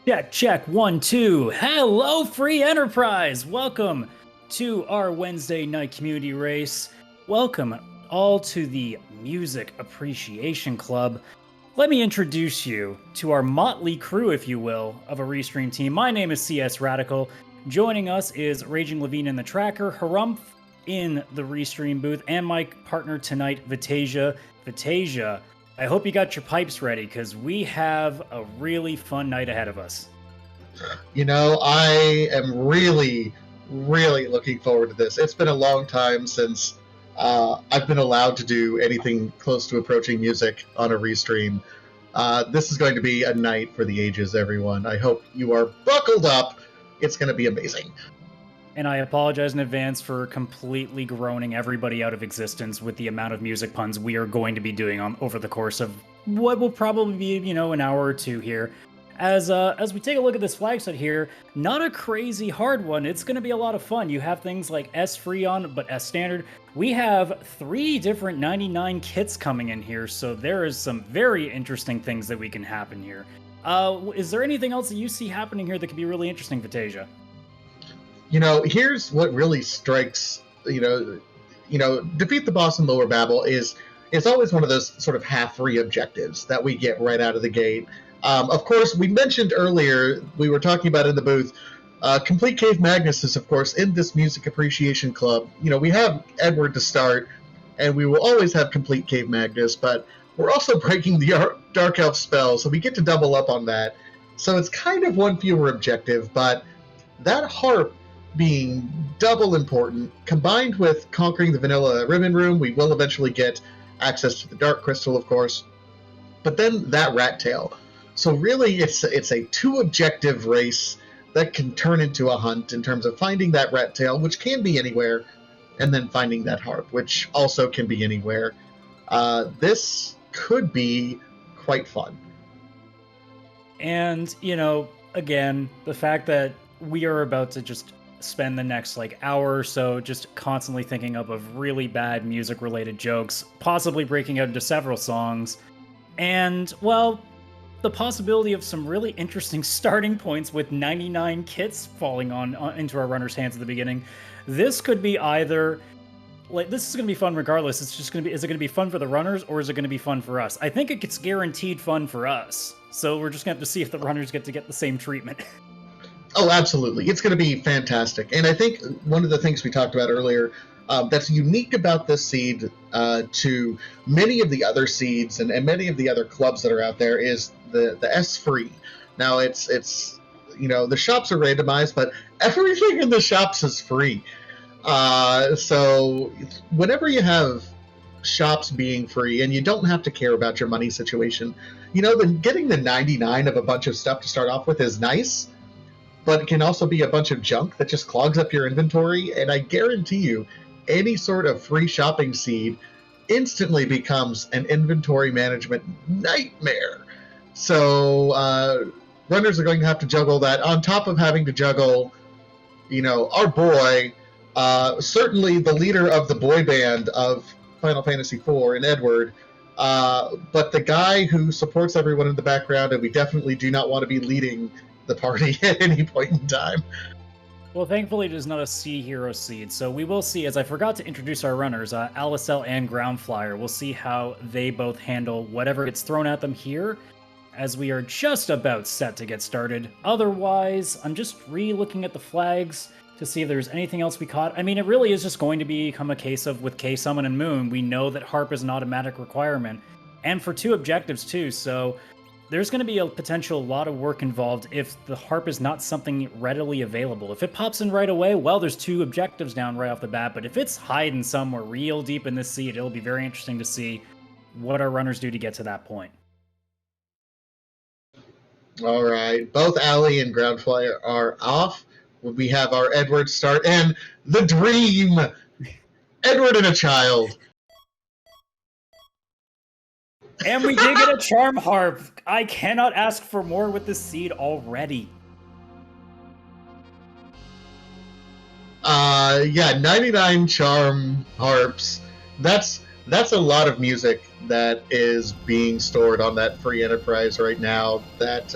Check, check, 1, 2. Hello, free enterprise. Welcome to our Wednesday night community race. Welcome all to the Music Appreciation Club. Let me introduce you to our motley crew, if you will, of a Restream team. My name is CS Radical. Joining us is Raging Levine in the tracker, Harumph in the Restream booth, and my partner tonight, Vitasia. Vitasia, I hope you got your pipes ready, because we have a really fun night ahead of us. You know, I am really looking forward to this. It's been a long time since I've been allowed to do anything close to approaching music on a restream. This is going to be a night for the ages, everyone. I hope you are buckled up. It's going to be amazing. And I apologize in advance for completely groaning everybody out of existence with the amount of music puns we are going to be doing over the course of what will probably be, an hour or two here. As we take a look at this flag set here, not a crazy hard one. It's going to be a lot of fun. You have things like S Freon, but S Standard. We have 3 different 99 kits coming in here, so there is some very interesting things that we can happen here. Is there anything else that you see happening here that could be really interesting, Vitasia? Here's what really strikes, defeat the boss in Lower Babel is always one of those sort of half-free objectives that we get right out of the gate. Of course, we mentioned earlier, we were talking about in the booth, Complete Cave Magnus is, of course, in this Music Appreciation Club. We have Edward to start, and we will always have Complete Cave Magnus, but we're also breaking the Dark Elf spell, so we get to double up on that. So it's kind of one fewer objective, but that harp being double important, combined with conquering the Vanilla Ribbon Room, we will eventually get access to the Dark Crystal, of course, but then that Rat Tail. So really, it's a 2-objective race that can turn into a hunt in terms of finding that Rat Tail, which can be anywhere, and then finding that harp, which also can be anywhere. This could be quite fun. And, again, the fact that we are about to just spend the next hour or so just constantly thinking of really bad music-related jokes, possibly breaking out into several songs, and, well, the possibility of some really interesting starting points with 99 kits falling into our runners' hands at the beginning. This could be either this is going to be fun regardless. It's just going to be, is it going to be fun for the runners or is it going to be fun for us? I think it's guaranteed fun for us. So we're just going to have to see if the runners get the same treatment. Oh, absolutely. It's going to be fantastic. And I think one of the things we talked about earlier that's unique about this seed to many of the other seeds and many of the other clubs that are out there is the S free. Now it's the shops are randomized, but everything in the shops is free. So whenever you have shops being free and you don't have to care about your money situation, then getting the 99 of a bunch of stuff to start off with is nice, but it can also be a bunch of junk that just clogs up your inventory, and I guarantee you any sort of free shopping seed instantly becomes an inventory management nightmare. So runners are going to have to juggle that on top of having to juggle, our boy, certainly the leader of the boy band of Final Fantasy IV in Edward, but the guy who supports everyone in the background, and we definitely do not want to be leading the party at any point in time. Well, thankfully it is not a Sea Hero seed, so we will see, as I forgot to introduce our runners, Alicel and Ground Flyer. We'll see how they both handle whatever gets thrown at them here, as we are just about set to get started. Otherwise, I'm just re-looking at the flags to see if there's anything else we caught. I mean, it really is just going to become a case of, with K-Summon and Moon, we know that Harp is an automatic requirement, and for 2 objectives too, so there's going to be a potential lot of work involved if the harp is not something readily available. If it pops in right away, well, there's 2 objectives down right off the bat, but if it's hiding somewhere real deep in this seed, it'll be very interesting to see what our runners do to get to that point. All right, both Allie and Ground Flyer are off. We have our Edward start, and the dream! Edward and a child. And we did get a Charm Harp. I cannot ask for more with this seed already. Yeah, 99 Charm Harps. That's a lot of music that is being stored on that free enterprise right now that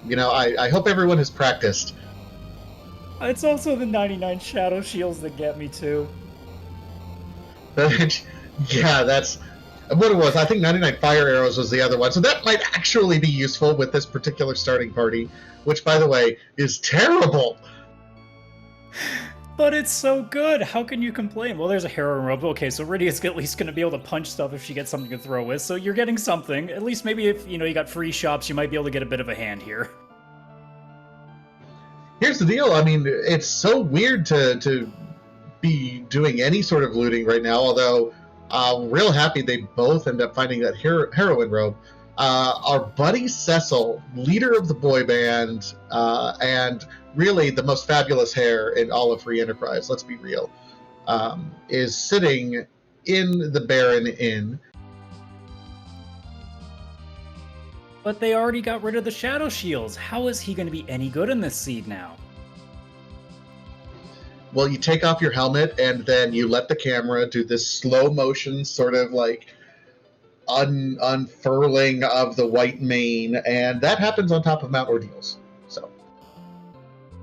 I hope everyone has practiced. It's also the 99 shadow shields that get me too. Yeah, that's what it was. I think 99 fire arrows was the other one. So that might actually be useful with this particular starting party, which, by the way, is terrible. But it's so good. How can you complain? Well, there's a heroine robe. Okay, so Rydia's at least going to be able to punch stuff if she gets something to throw with. So you're getting something. At least maybe if, you got free shops, you might be able to get a bit of a hand here. Here's the deal. I mean, it's so weird to be doing any sort of looting right now, although real happy they both end up finding that heroine robe. Our buddy Cecil, leader of the boy band, and really the most fabulous hair in all of Free Enterprise, let's be real, is sitting in the Baron Inn. But they already got rid of the shadow shields. How is he going to be any good in this seed now? Well, you take off your helmet and then you let the camera do this slow motion sort of like unfurling of the white mane, and that happens on top of Mount Ordeals. So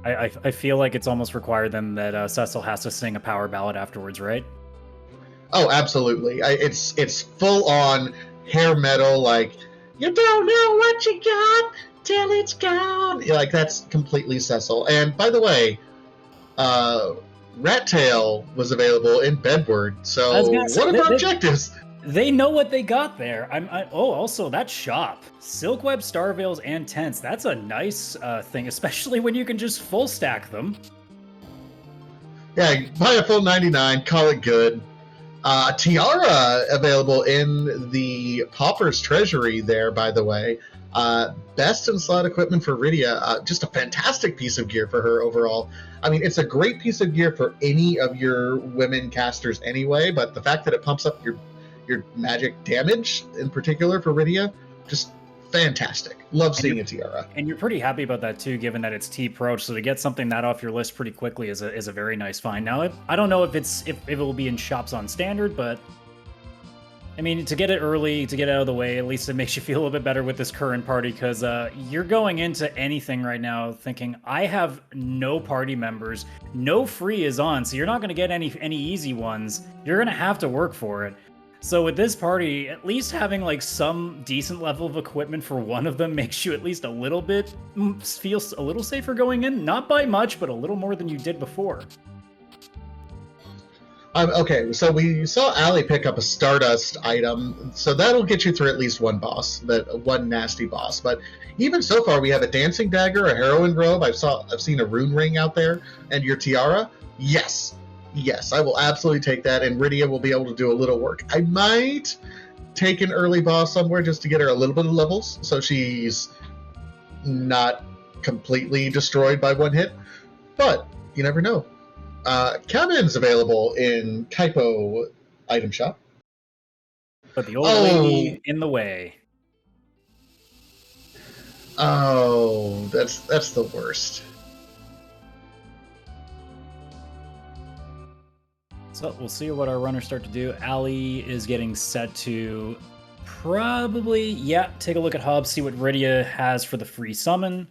I feel like it's almost required then that Cecil has to sing a power ballad afterwards, right? Oh, absolutely. It's full on hair metal, like, you don't know what you got till it's gone. Like, that's completely Cecil. And by the way, Rat Tail was available in Bedward. So what are our objectives? They know what they got there. Also that shop, Silkweb, Starveils, and Tents. That's a nice thing, especially when you can just full stack them. Yeah, buy a full 99, call it good. Tiara available in the Pauper's Treasury there, by the way. Best in slot equipment for Rydia. Just a fantastic piece of gear for her overall. I mean, it's a great piece of gear for any of your women casters anyway, but the fact that it pumps up your magic damage in particular for Rydia, just fantastic. Love seeing a Tiara. And you're pretty happy about that too, given that it's T-Pro, so to get something that off your list pretty quickly is a very nice find. Now, I don't know if it will be in shops on standard, but I mean, to get it early, to get out of the way, at least it makes you feel a little bit better with this current party, because you're going into anything right now thinking, I have no party members, no free is on, so you're not going to get any easy ones. You're going to have to work for it. So with this party, at least having like some decent level of equipment for one of them makes you at least a little bit feel a little safer going in. Not by much, but a little more than you did before. Okay, so we saw Allie pick up a Stardust item, so that'll get you through at least one boss, that one nasty boss. But even so far, we have a Dancing Dagger, a Heroine Robe. I've seen a Rune Ring out there, and your Tiara. Yes, I will absolutely take that, and Rydia will be able to do a little work. I might take an early boss somewhere just to get her a little bit of levels, so she's not completely destroyed by one hit. But you never know. Cabin's available in Kaipo item shop. But the old lady in the way. Oh, that's the worst. So we'll see what our runners start to do. Allie is getting set to probably, take a look at Hobbs, see what Rydia has for the free summon.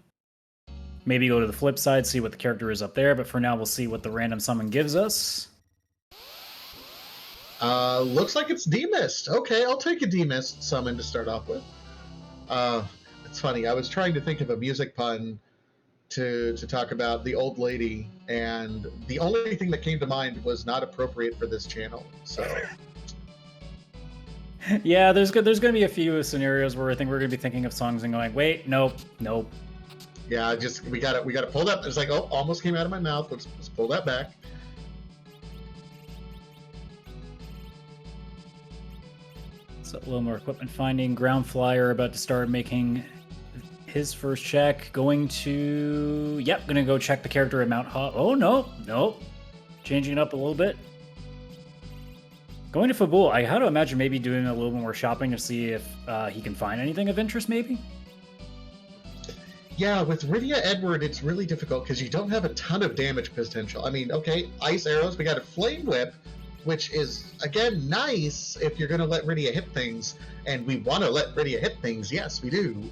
Maybe go to the flip side, see what the character is up there, but for now we'll see what the random summon gives us. Looks like it's Demist. Okay, I'll take a Demist summon to start off with. It's funny, I was trying to think of a music pun to talk about the old lady, and the only thing that came to mind was not appropriate for this channel. So yeah, there's going to be a few scenarios where I think we're going to be thinking of songs and going, wait, nope. Yeah, we gotta pull that. It's like, oh, almost came out of my mouth. Let's pull that back. So a little more equipment finding. Ground Flyer about to start making his first check. Going to go check the character at Mount Hob. Oh no, changing it up a little bit. Going to Fabul. I had to imagine maybe doing a little more shopping to see if he can find anything of interest, maybe. Yeah, with Rydia Edward, it's really difficult because you don't have a ton of damage potential. I mean, okay, ice arrows, we got a flame whip, which is, again, nice if you're going to let Rydia hit things. And we want to let Rydia hit things. Yes, we do.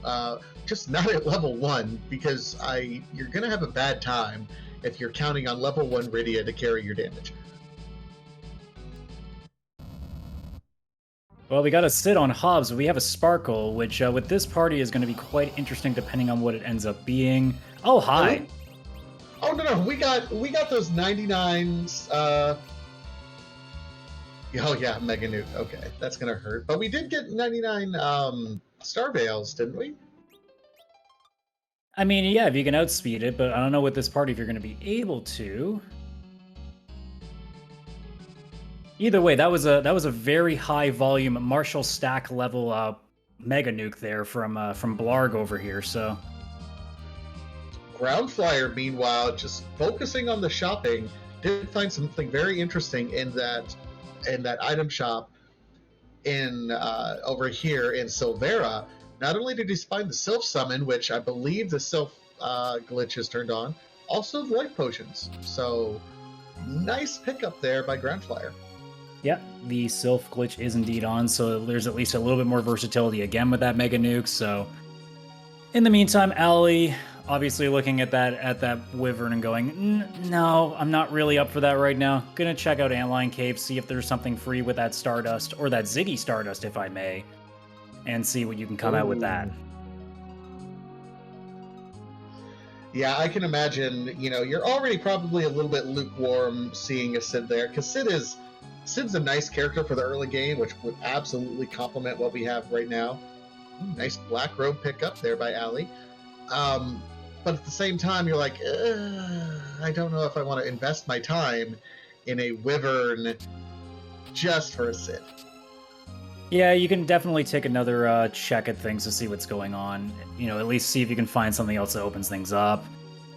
Just not at level 1, because you're going to have a bad time if you're counting on level 1 Rydia to carry your damage. Well, we got to sit on Hobbs, but we have a Sparkle, which with this party is going to be quite interesting depending on what it ends up being. Oh, hi. Oh, no, we got those 99s. Oh, yeah, Mega Nuke. Okay, that's going to hurt. But we did get 99 Star Veils, didn't we? I mean, yeah, if you can outspeed it, but I don't know with this party if you're going to be able to. Either way, that was a very high volume Marshall stack level Mega Nuke there from Blarg over here. So Ground Flyer, meanwhile, just focusing on the shopping, did find something very interesting in that item shop in over here in Silvera. Not only did he find the Sylph Summon, which I believe the Sylph glitch is turned on, also the Life Potions. So nice pickup there by Ground Flyer. Yeah, the Sylph glitch is indeed on, so there's at least a little bit more versatility again with that Mega Nuke. So in the meantime, Allie obviously looking at that Wyvern and going, no, I'm not really up for that right now. Gonna check out Antlion Cave, see if there's something free with that Stardust, or that Ziggy Stardust, if I may, and see what you can come out with that. Yeah, I can imagine, you're already probably a little bit lukewarm seeing a Sid there, because Sid's a nice character for the early game, which would absolutely complement what we have right now. Nice Black Robe pickup there by Allie. But at the same time, you're like, I don't know if I want to invest my time in a Wyvern just for a Sid. Yeah, you can definitely take another check at things to see what's going on. At least see if you can find something else that opens things up.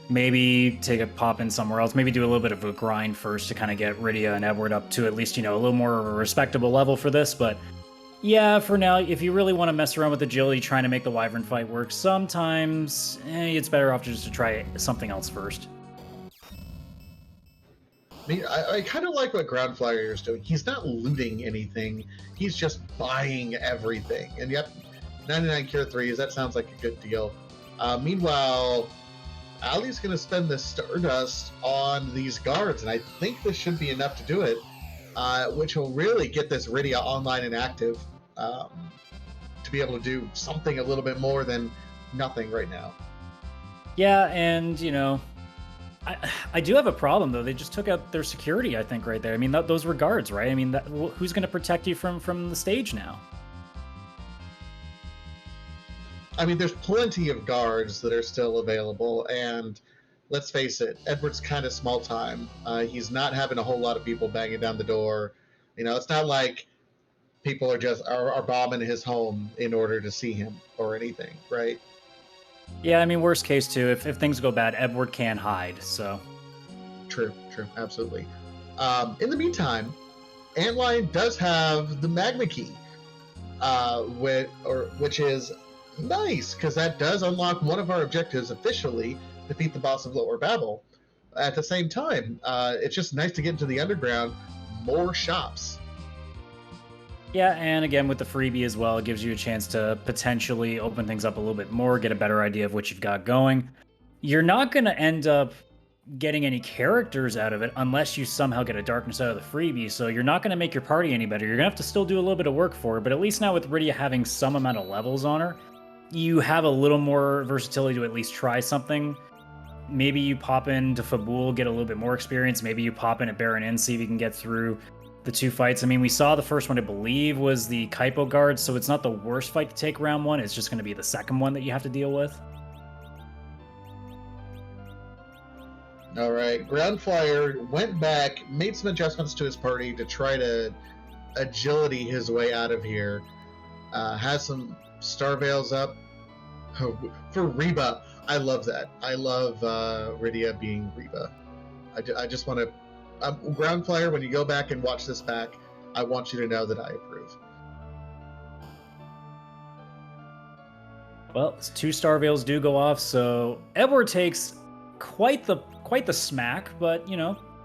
Maybe take a pop in somewhere else. Maybe do a little bit of a grind first to kind of get Rydia and Edward up to at least, a little more of a respectable level for this. But yeah, for now, if you really want to mess around with agility, trying to make the Wyvern fight work, sometimes it's better off just to try something else first. I kind of like what Ground Flyer is doing. He's not looting anything. He's just buying everything. And yep, 99 Cure 3s, that sounds like a good deal. Meanwhile, Allie's going to spend the Stardust on these guards, and I think this should be enough to do it, which will really get this Rydia online and active to be able to do something a little bit more than nothing right now. Yeah, and, I do have a problem, though. They just took out their security, I think, right there. I mean, those were guards, right? I mean, who's going to protect you from the stage now? I mean, there's plenty of guards that are still available, and let's face it, Edward's kind of small time. He's not having a whole lot of people banging down the door. It's not like people are bombing his home in order to see him or anything, right? Yeah, I mean, worst case too, if things go bad, Edward can hide, so. True, absolutely. In the meantime, Antlion does have the Magma Key, which is nice, because that does unlock one of our objectives officially, defeat the boss of Lower Babel. At the same time, it's just nice to get into the underground, more shops. Yeah, and again, with the freebie as well, it gives you a chance to potentially open things up a little bit more, get a better idea of what you've got going. You're not going to end up getting any characters out of it unless you somehow get a darkness out of the freebie, so you're not going to make your party any better. You're going to have to still do a little bit of work for it, but at least now with Rydia having some amount of levels on her, you have a little more versatility to at least try something. Maybe you pop into Fabul, get a little bit more experience. Maybe you pop in at Baron Inn, see if you can get through the two fights. I mean, we saw the first one, I believe, was the Kaipo guard, so it's not the worst fight to take round one. It's just going to be the second one that you have to deal with. All right, Ground Flyer went back, made some adjustments to his party to try to agility his way out of here. Has some Star Veils up for Reba. I love that. I love Rydia being Reba. I just want to... Ground Flyer, when you go back and watch this back, I want you to know that I approve. Well, 2 Star Veils do go off, so Edward takes quite the smack, but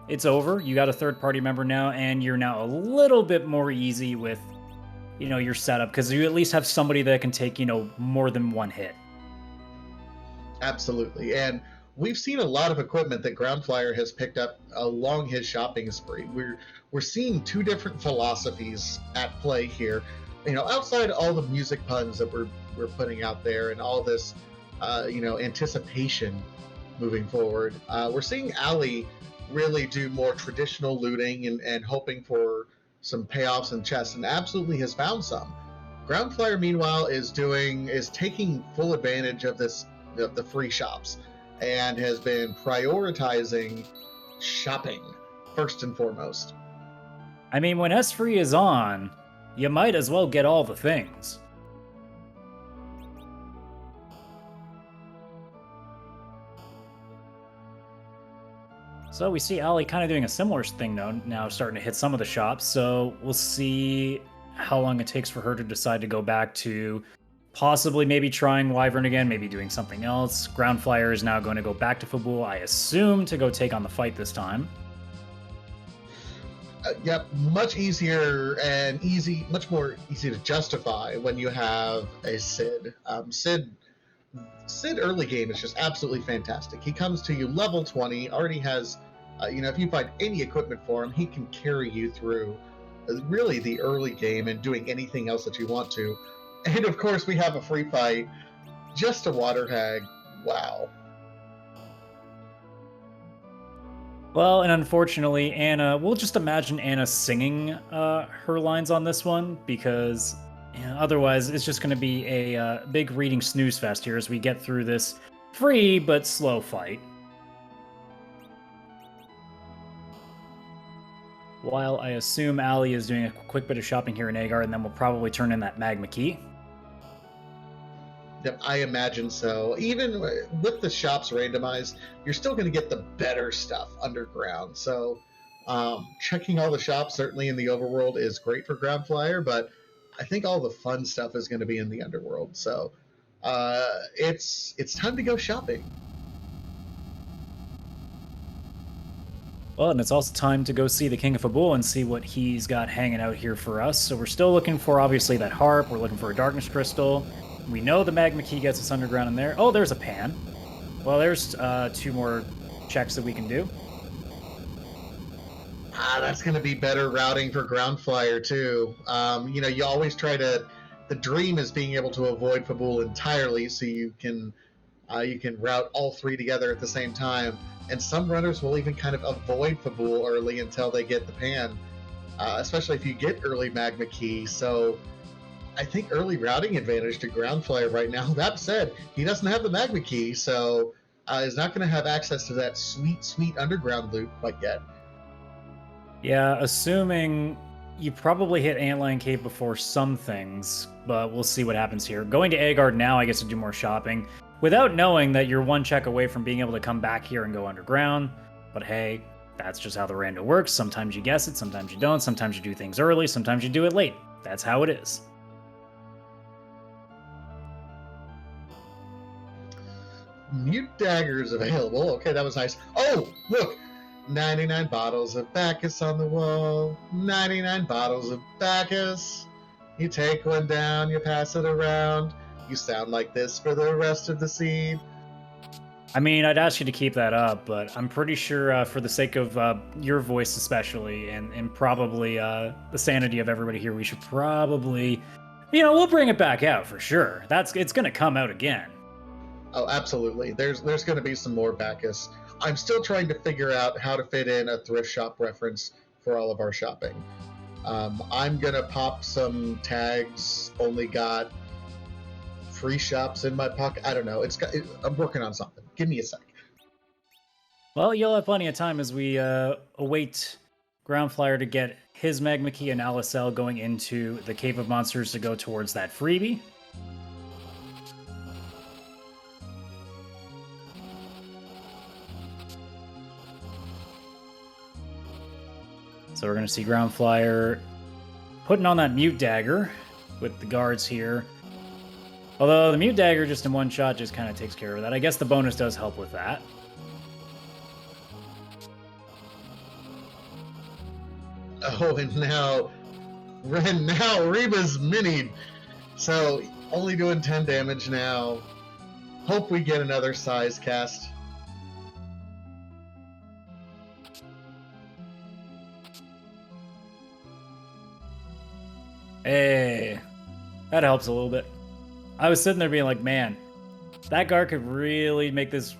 it's over. You got a third party member now, and you're now a little bit more easy with, your setup, because you at least have somebody that can take, more than one hit. Absolutely. And we've seen a lot of equipment that Ground Flyer has picked up along his shopping spree. We're seeing two different philosophies at play here. Outside all the music puns that we're putting out there and all this anticipation moving forward, we're seeing Ali really do more traditional looting and hoping for some payoffs in chests, and absolutely has found some. Ground Flyer, meanwhile, is taking full advantage of the free shops, and has been prioritizing shopping first and foremost. I mean, when S3 is on, you might as well get all the things. So we see Ali kind of doing a similar thing now starting to hit some of the shops, so we'll see how long it takes for her to decide to go back to possibly maybe trying Wyvern again, maybe doing something else. Ground Flyer is now going to go back to Fabul, I assume, to go take on the fight this time. Yep, much easier and much more easy to justify when you have a Sid. Sid early game is just absolutely fantastic. He comes to you level 20, already has, if you find any equipment for him, he can carry you through really the early game and doing anything else that you want to. And of course, we have a free fight, just a water hag. Wow. Well, and unfortunately, Anna, we'll just imagine Anna singing her lines on this one, because otherwise it's just going to be a big reading snooze fest here as we get through this free but slow fight. While I assume Ali is doing a quick bit of shopping here in Agar, and then we'll probably turn in that magma key. Yep, I imagine so. Even with the shops randomized, you're still going to get the better stuff underground. So checking all the shops, certainly in the overworld, is great for Ground Flyer, but I think all the fun stuff is going to be in the underworld. So it's time to go shopping. Well, and it's also time to go see the King of Fabul and see what he's got hanging out here for us. So we're still looking for, obviously, that harp. We're looking for a darkness crystal. We know the magma key gets us underground in there. Oh, there's a pan. Well, there's 2 more checks that we can do. That's going to be better routing for Ground Flyer, too. You always try to... The dream is being able to avoid Fabul entirely, so you can route all 3 together at the same time. And some runners will even kind of avoid Fabul early until they get the pan, especially if you get early magma key. So I think early routing advantage to Ground Flyer right now. That said, he doesn't have the magma key, so is not going to have access to that sweet underground loot quite yet. Yeah, assuming you probably hit Antlion Cave before some things, but we'll see what happens here. Going to Agard now, I guess, to do more shopping, without knowing that you're 1 check away from being able to come back here and go underground. But hey, that's just how the rando works. Sometimes you guess it, sometimes you don't, sometimes you do things early, sometimes you do it late. That's how it is. Mute daggers available. Okay, that was nice. Oh, look! 99 bottles of Bacchus on the wall. 99 bottles of Bacchus. You take one down, you pass it around. You sound like this for the rest of the seed. I mean, I'd ask you to keep that up, but I'm pretty sure for the sake of your voice especially, and probably the sanity of everybody here, we should probably, we'll bring it back out for sure. It's going to come out again. Oh, absolutely. There's going to be some more Bacchus. I'm still trying to figure out how to fit in a thrift shop reference for all of our shopping. I'm going to pop some tags, only got free shops in my pocket. I don't know. I'm working on something. Give me a sec. Well, you'll have plenty of time as we await Ground Flyer to get his magma key and Alicel going into the Cave of Monsters to go towards that freebie. So we're going to see Ground Flyer putting on that Mute Dagger with the guards here. Although the Mute Dagger just in 1 shot just kind of takes care of that. I guess the bonus does help with that. Oh, and now Reba's minied. So only doing 10 damage now. Hope we get another size cast. Hey, that helps a little bit. I was sitting there being like, man, that guard could really make this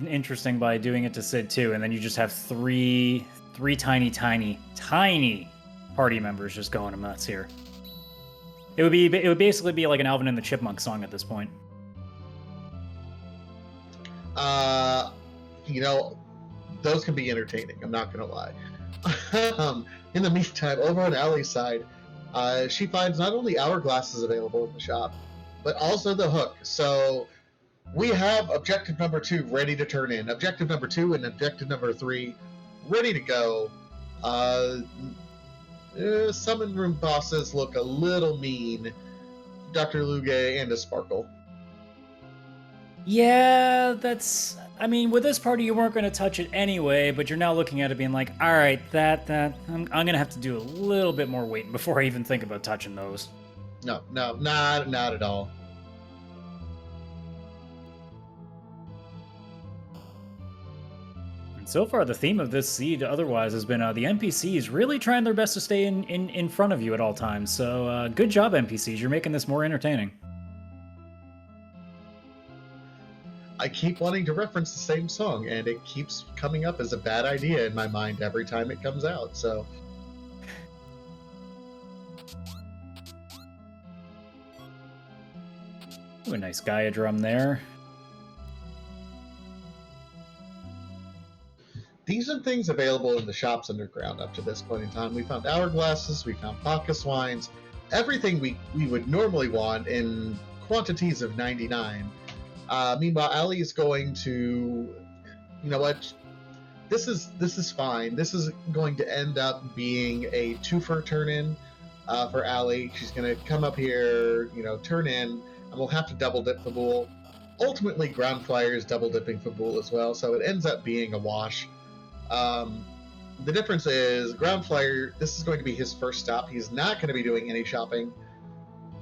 interesting by doing it to Sid too, and then you just have three tiny party members just going nuts here. It would basically be like an Alvin and the Chipmunk song at this point. You know, those can be entertaining. I'm not gonna lie. In the meantime, over on Allie's side, she finds not only hourglasses available in the shop, but also the hook. So we have objective number 2 ready to turn in. Objective number 2 and objective number 3 ready to go. Summon room bosses look a little mean. Dr. Luge and a Sparkle. Yeah, that's... I mean, with this party, you weren't going to touch it anyway, but you're now looking at it being like, all right, I'm going to have to do a little bit more waiting before I even think about touching those. No, not at all. And so far, the theme of this seed otherwise has been the NPCs really trying their best to stay in front of you at all times. So good job, NPCs. You're making this more entertaining. I keep wanting to reference the same song, and it keeps coming up as a bad idea in my mind every time it comes out, so... Ooh, a nice Gaia drum there. Decent things available in the shops underground up to this point in time. We found hourglasses, we found pocket wines, everything we would normally want in quantities of 99. Meanwhile, Allie is going to, you know what? This is fine. This is going to end up being a 2-for turn-in for Allie. She's going to come up here, you know, turn in, and we'll have to double dip Fabul. Ultimately, Ground Flyer is double dipping Fabul as well, so it ends up being a wash. The difference is Ground Flyer, this is going to be his first stop. He's not going to be doing any shopping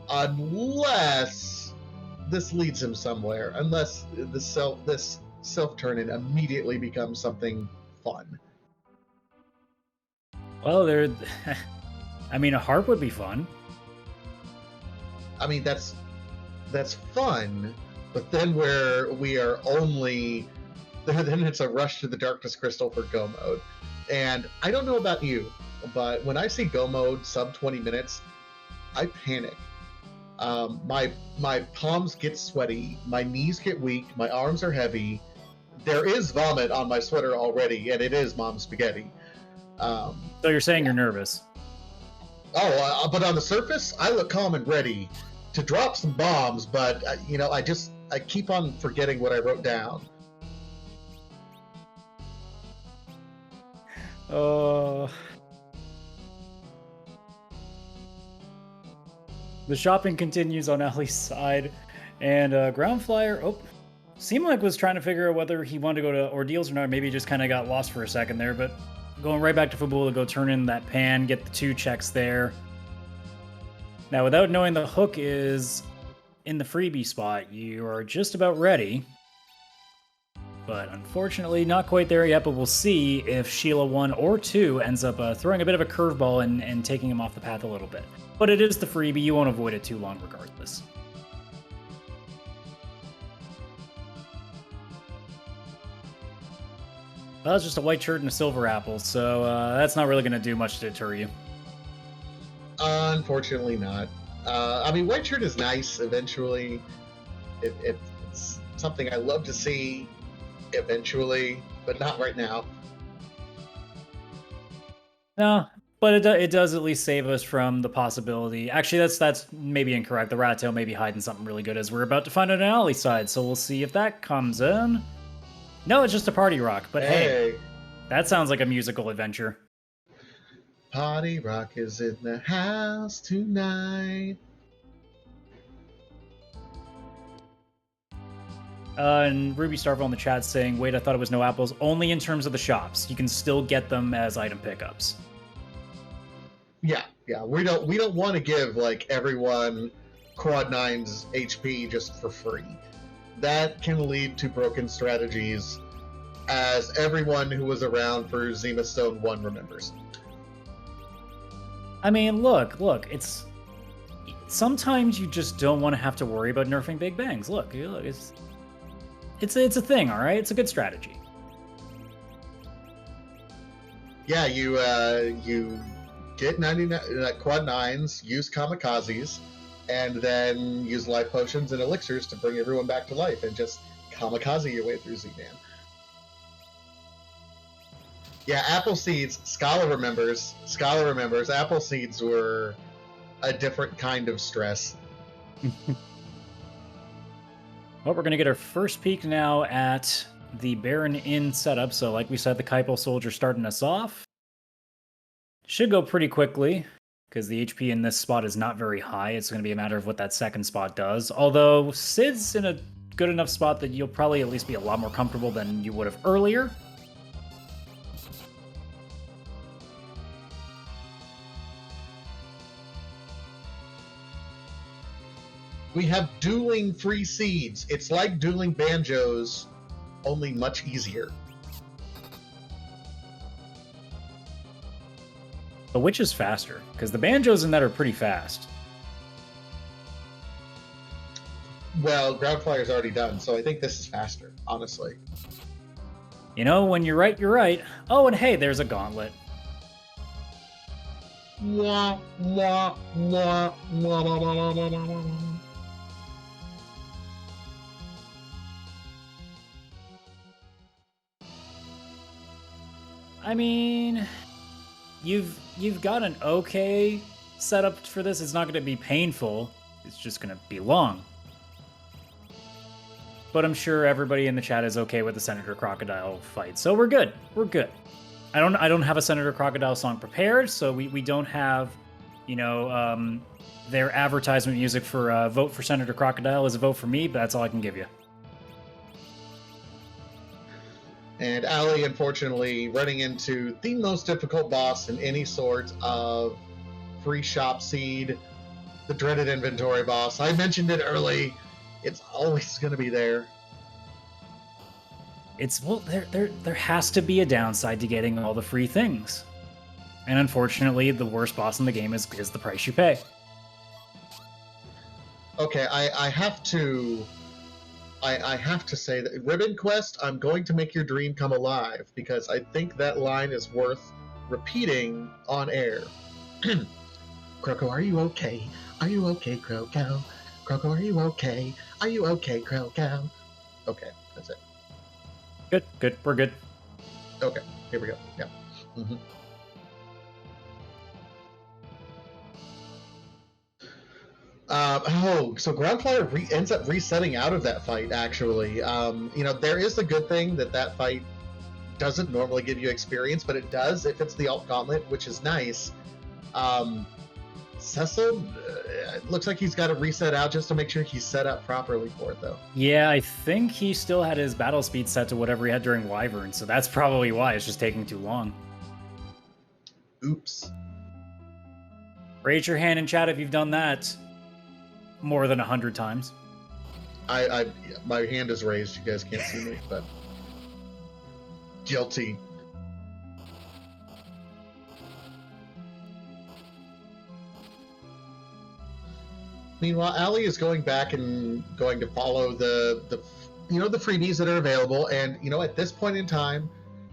unless this leads him somewhere, unless this self turn-in immediately becomes something fun. Well, I mean, a harp would be fun. I mean, that's fun, but then we are only... Then it's a rush to the Darkness Crystal for Go mode. And I don't know about you, but when I see Go mode sub 20 minutes, I panic. My palms get sweaty, my knees get weak, my arms are heavy. There is vomit on my sweater already, and it is mom spaghetti. So you're saying you're nervous? Oh, but on the surface, I look calm and ready to drop some bombs, but, you know, I keep on forgetting what I wrote down. The shopping continues on Allie's side, and Ground Flyer, seemed like was trying to figure out whether he wanted to go to Ordeals or not. Maybe he just kind of got lost for a second there, but going right back to Fabul to go turn in that pan, get the 2 checks there. Now, without knowing the hook is in the freebie spot, you are just about ready. But unfortunately, not quite there yet, but we'll see if Sheila 1 or 2 ends up throwing a bit of a curveball and taking him off the path a little bit. But it is the freebie, you won't avoid it too long regardless. Well, that's just a white shirt and a silver apple, so that's not really going to do much to deter you. Unfortunately not. I mean, white shirt is nice eventually. It's something I love to see eventually, but not right now. No, but it does at least save us from the possibility. Actually, that's maybe incorrect. The rat tail may be hiding something really good as we're about to find out an alley side, so we'll see if that comes in. No, it's just a party rock, but hey, that sounds like a musical adventure. Party rock is in the house tonight. And Ruby Starville in the chat saying, wait, I thought it was no apples. Only in terms of the shops. You can still get them as item pickups. Yeah, yeah. We don't want to give like everyone Quad 9's HP just for free. That can lead to broken strategies, as everyone who was around for Zima Stone 1 remembers. I mean, look, it's sometimes you just don't want to have to worry about nerfing Big Bangs. Look, it's a thing, all right? It's a good strategy. Yeah, you get 99 Quad 9s, use kamikazes, and then use life potions and elixirs to bring everyone back to life, and just kamikaze your way through Z-Man. Yeah, apple seeds. Scala remembers. Apple seeds were a different kind of stress. Well, we're going to get our first peek now at the Baron Inn setup. So like we said, the Kaipel Soldier starting us off. Should go pretty quickly, because the HP in this spot is not very high. It's going to be a matter of what that second spot does. Although Sid's in a good enough spot that you'll probably at least be a lot more comfortable than you would have earlier. We have dueling free seeds. It's like dueling banjos, only much easier. But which is faster? Because the banjos in that are pretty fast. Well, Ground Flyer's already done, so I think this is faster, honestly. You know, when you're right, you're right. Oh, and hey, there's a gauntlet. Mwah, mwah, mwah, mwah, mwah, mwah, mwah, mwah, mwah. I mean, you've got an okay setup for this. It's not going to be painful. It's just going to be long. But I'm sure everybody in the chat is okay with the Senator Crocodile fight, so we're good. We're good. I don't have a Senator Crocodile song prepared, so we don't have, you know, their advertisement music for vote for Senator Crocodile is a vote for me, but that's all I can give you. And Ali, unfortunately, running into the most difficult boss in any sort of free shop seed, the dreaded inventory boss. I mentioned it early. It's always going to be there. Well, there has to be a downside to getting all the free things. And unfortunately, the worst boss in the game is the price you pay. Okay, I have to say that Ribbon Quest, I'm going to make your dream come alive, because I think that line is worth repeating on air. Croco, are you okay? Are you okay, Croco? Croco, are you okay? Are you okay, Croco? Okay, that's it. Good, we're good. Okay, here we go. Yeah. Mm-hmm. So Groundfire ends up resetting out of that fight, actually. You know, there is a good thing that fight doesn't normally give you experience, but it does if it's the Alt Gauntlet, which is nice. Cecil, it looks like he's got to reset out just to make sure he's set up properly for it, though. Yeah, I think he still had his battle speed set to whatever he had during Wyvern, so that's probably why it's just taking too long. Oops. Raise your hand in chat if you've done that more than 100 times. My hand is raised. You guys can't see me, but guilty. Meanwhile, Ali is going back and going to follow the freebies that are available, and at this point in time,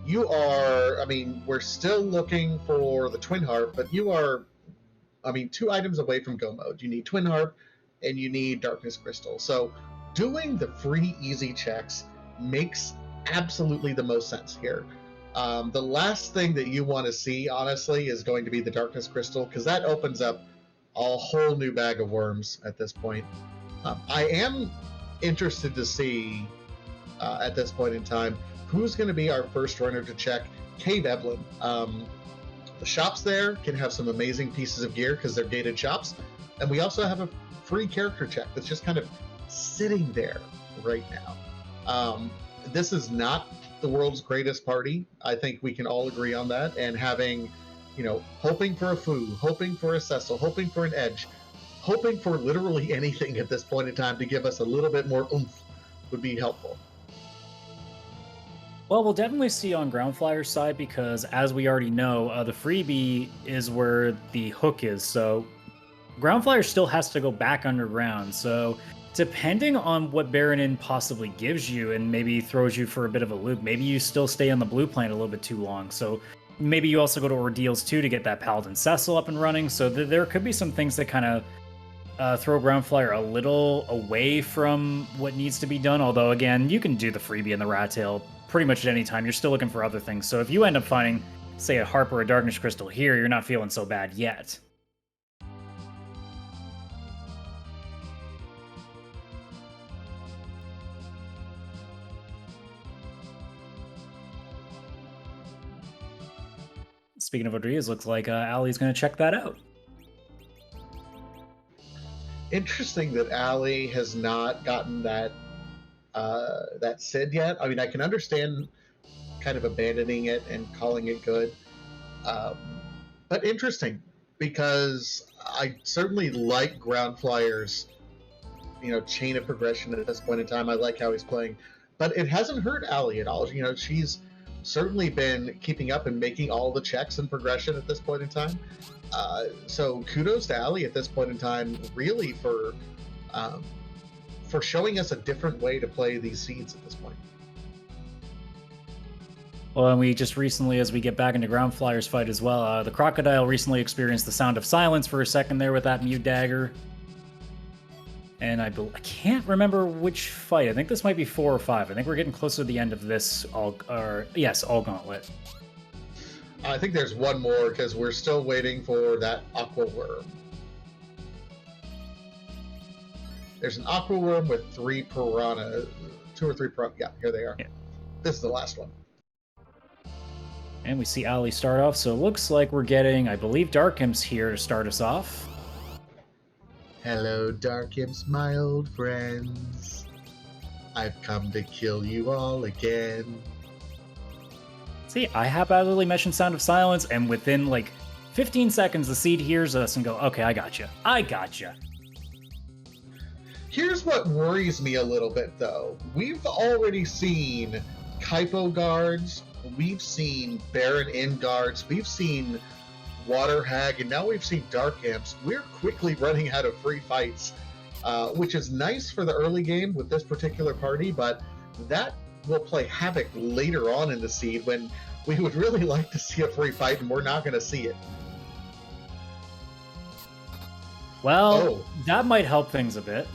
we're still looking for the Twin Harp, but you are 2 items away from Go Mode. You need Twin Harp and you need Darkness Crystal. So doing the free easy checks makes absolutely the most sense here. The last thing that you want to see, honestly, is going to be the Darkness Crystal, because that opens up a whole new bag of worms at this point. I am interested to see, at this point in time, who's going to be our first runner to check Cave Evelyn. The shops there can have some amazing pieces of gear because they're gated shops, and we also have a free character check that's just kind of sitting there right now. This is not the world's greatest party. I think we can all agree on that, and having hoping for a Fu, hoping for a Cecil, hoping for an Edge, hoping for literally anything at this point in time to give us a little bit more oomph would be helpful. Well, we'll definitely see on Ground Flyer's side because, as we already know, the freebie is where the hook is. So Ground Flyer still has to go back underground. So depending on what Baronin possibly gives you and maybe throws you for a bit of a loop, maybe you still stay on the blue plane a little bit too long. So maybe you also go to Ordeals too to get that Paladin Cecil up and running. So there could be some things that kind of throw Ground Flyer a little away from what needs to be done. Although, again, you can do the freebie and the Rat Tail pretty much at any time. You're still looking for other things. So if you end up finding, say, a Harp or a Darkness Crystal here, you're not feeling so bad yet. Speaking of Rodriguez, looks like Ali's going to check that out. Interesting that Ali has not gotten that Sid yet. I mean, I can understand kind of abandoning it and calling it good, but interesting because I certainly like Ground Flyer's chain of progression at this point in time. I like how he's playing, but it hasn't hurt Ali at all. She's certainly been keeping up and making all the checks and progression at this point in time. So kudos to Ali at this point in time, really, for showing us a different way to play these seeds at this point. Well, and we just recently, as we get back into Ground Flyer's fight as well, the Crocodile recently experienced the Sound of Silence for a second there with that Mute Dagger. And I can't remember which fight. I think this might be 4 or 5. I think we're getting closer to the end of this All Gauntlet. I think there's one more because we're still waiting for that Aqua Worm. There's an Aqua Worm with 3 Piranha, 2 or 3 Piranha. Yeah, here they are. Yeah. This is the last one. And we see Ali start off, so it looks like we're getting, I believe, Dark Imps here to start us off. Hello, Dark Imps, my old friends. I've come to kill you all again. See, I haphazardly mentioned Sound of Silence, and within like 15 seconds, the seed hears us and go, okay, I got you. I got you. Here's what worries me a little bit, though. We've already seen Kaipo guards, we've seen Baron-In guards, we've seen Water Hag, and now we've seen Dark Imps. We're quickly running out of free fights, which is nice for the early game with this particular party, but that will play havoc later on in the seed when we would really like to see a free fight and we're not going to see it. Well, that might help things a bit.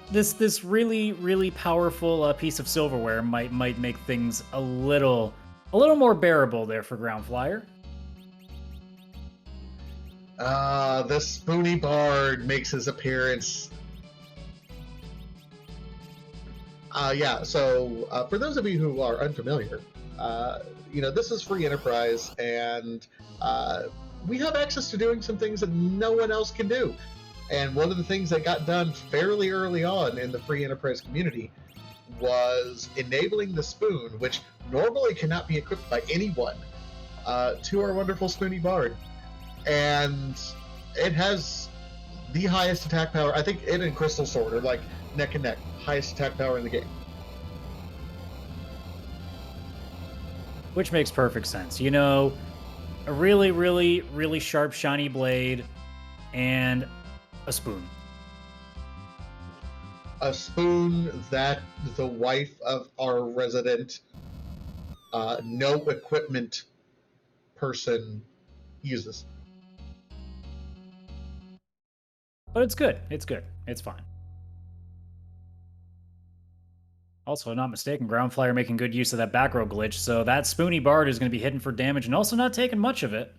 This really, really powerful piece of silverware might make things a little more bearable there for Ground Flyer. The Spoony Bard makes his appearance. So for those of you who are unfamiliar, this is free enterprise, and we have access to doing some things that no one else can do. And one of the things that got done fairly early on in the free enterprise community was enabling the spoon, which normally cannot be equipped by anyone, to our wonderful Spoony Bard. And it has the highest attack power. I think it and Crystal Sword are like neck and neck, highest attack power in the game. Which makes perfect sense. A really, really, really sharp, shiny blade and a spoon. A spoon that the wife of our resident no equipment person uses. But it's good. It's good. It's fine. Also, not mistaken, Ground Flyer making good use of that back row glitch, so that Spoony Bard is going to be hitting for damage and also not taking much of it.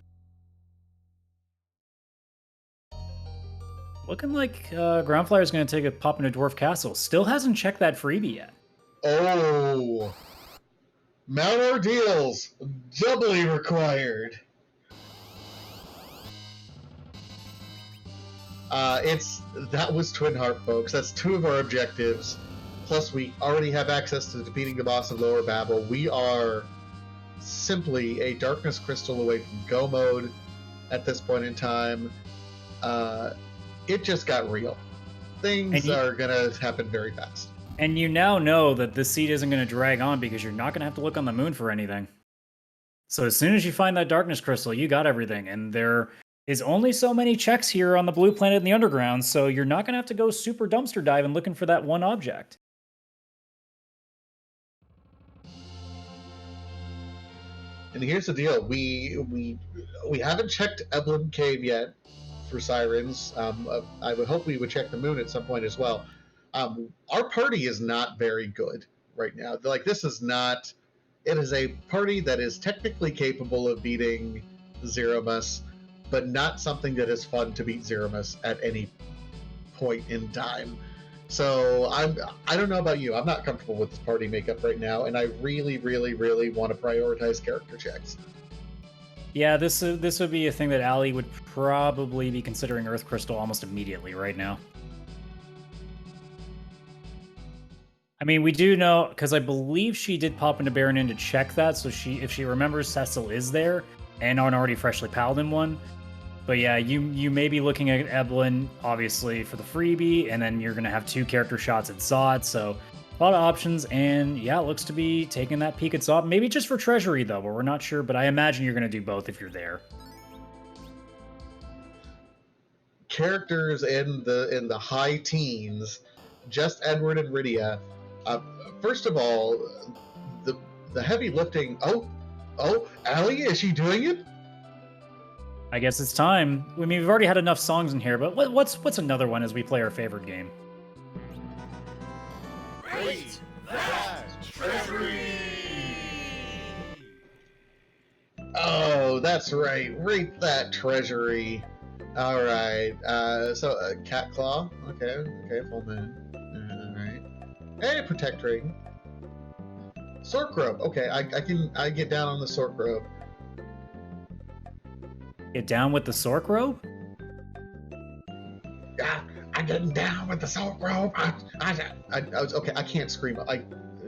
Looking like Ground Flyer is going to take a pop into Dwarf Castle. Still hasn't checked that freebie yet. Oh, Mount Ordeals, doubly required. That was Twin Harp, folks. That's 2 of our objectives. Plus, we already have access to defeating the boss of Lower Babel. We are simply a darkness crystal away from go mode at this point in time. It just got real. Things are going to happen very fast. And you now know that this seed isn't going to drag on because you're not going to have to look on the moon for anything. So as soon as you find that darkness crystal, you got everything. And there is only so many checks here on the blue planet in the underground, so you're not going to have to go super dumpster diving looking for that one object. And here's the deal: we haven't checked Evelyn Cave yet for sirens. I would hope we would check the moon at some point as well. Our party is not very good right now. Like, this is not. It is a party that is technically capable of beating Zeromus, but not something that is fun to beat Zeromus at any point in time. So I don't know about you. I'm not comfortable with this party makeup right now, and I really, really, really want to prioritize character checks. Yeah, this would be a thing that Allie would probably be considering Earth Crystal almost immediately right now. I mean, we do know, because I believe she did pop into Baronin to check that, so if she remembers Cecil is there, and aren't already freshly Paladin one. But yeah, you may be looking at Evelyn, obviously, for the freebie, and then you're going to have 2 character shots at Zod, so a lot of options, and yeah, it looks to be taking that peek at Zod. Maybe just for Treasury, though, but we're not sure, but I imagine you're going to do both if you're there. Characters in the high teens, just Edward and Rydia. First of all, the heavy lifting. Oh, Allie, is she doing it? I guess it's time. I mean, we've already had enough songs in here, but what's another one as we play our favorite game? Rate that treasury! Oh, that's right. Rate that treasury. All right. So Cat Claw. Okay. Full moon. All right. Hey, Protect Ring. Sork Robe. Okay, I get down on the Sork Robe. Get down with the Sork Robe? Yeah, I'm getting down with the Sork Robe. I was okay. I can't scream.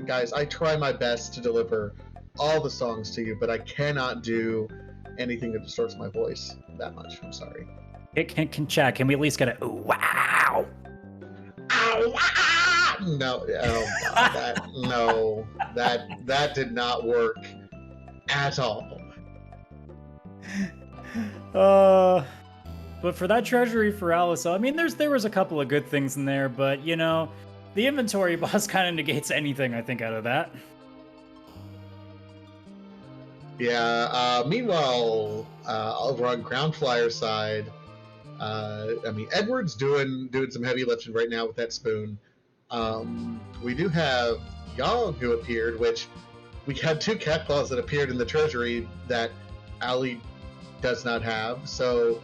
Guys, I try my best to deliver all the songs to you, but I cannot do anything that distorts my voice that much. I'm sorry. Chad, can we at least get a ooh, wow? Ow, ah! No, that did not work at all. But for that treasury for Alice, I mean, there was a couple of good things in there, but you know, the inventory boss kind of negates anything I think out of that. Yeah. Meanwhile, over on Ground Flyer's side, I mean, Edward's doing some heavy lifting right now with that spoon. We do have Yogg who appeared, which we had 2 cat claws that appeared in the treasury that Allie does not have. So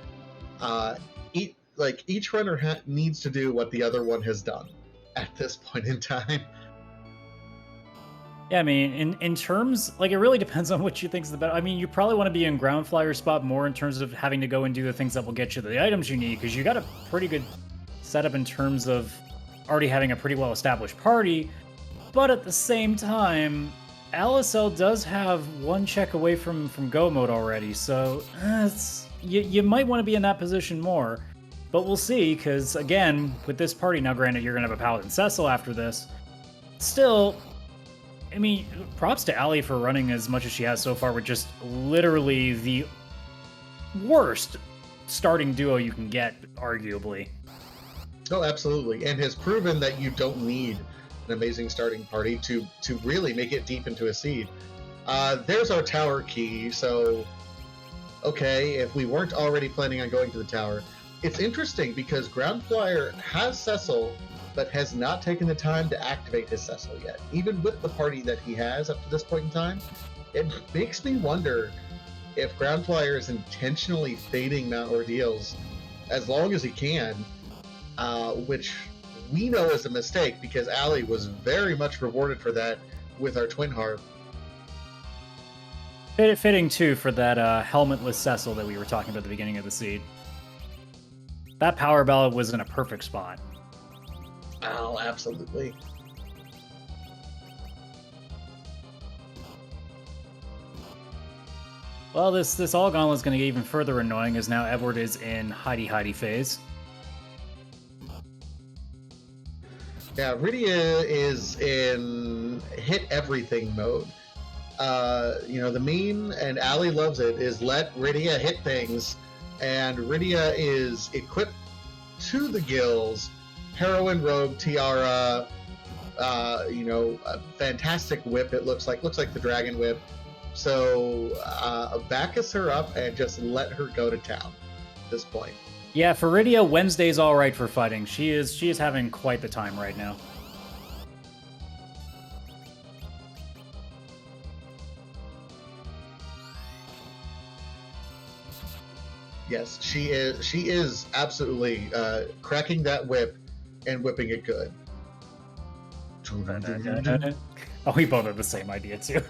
each runner needs to do what the other one has done at this point in time. Yeah, I mean, in terms, like, it really depends on what you think is the better. I mean, you probably want to be in Ground Flyer spot more in terms of having to go and do the things that will get you the items you need, because you got a pretty good setup in terms of already having a pretty well-established party. But at the same time, LSL does have 1 check away from go mode already, so you might want to be in that position more. But we'll see, because again, with this party, now granted you're going to have a Paladin Cecil after this, still, I mean, props to Allie for running as much as she has so far with just literally the worst starting duo you can get, arguably. Oh, absolutely. And has proven that you don't need an amazing starting party to really make it deep into a seed. There's our tower key, so okay, if we weren't already planning on going to the tower. It's interesting because Ground Flyer has Cecil, but has not taken the time to activate his Cecil yet. Even with the party that he has up to this point in time, it makes me wonder if Ground Flyer is intentionally fading Mount Ordeals as long as he can, which we know is a mistake because Allie was very much rewarded for that with our Twin Harp. Fitting, too, for that helmetless Cecil that we were talking about at the beginning of the seed. That power ballad was in a perfect spot. Oh, absolutely. Well, this all gauntlet is going to get even further annoying as now Edward is in hidey phase. Yeah, Rydia is in hit everything mode. The meme, and Ali loves it, is let Rydia hit things, and Rydia is equipped to the gills. Heroine, robe, tiara, a fantastic whip. It looks like the dragon whip. So Bacchus her up and just let her go to town at this point. Yeah, for Rydia, Wednesday's all right for fighting. She is having quite the time right now. Yes, she is absolutely cracking that whip and whipping it good. Oh, we both have the same idea too.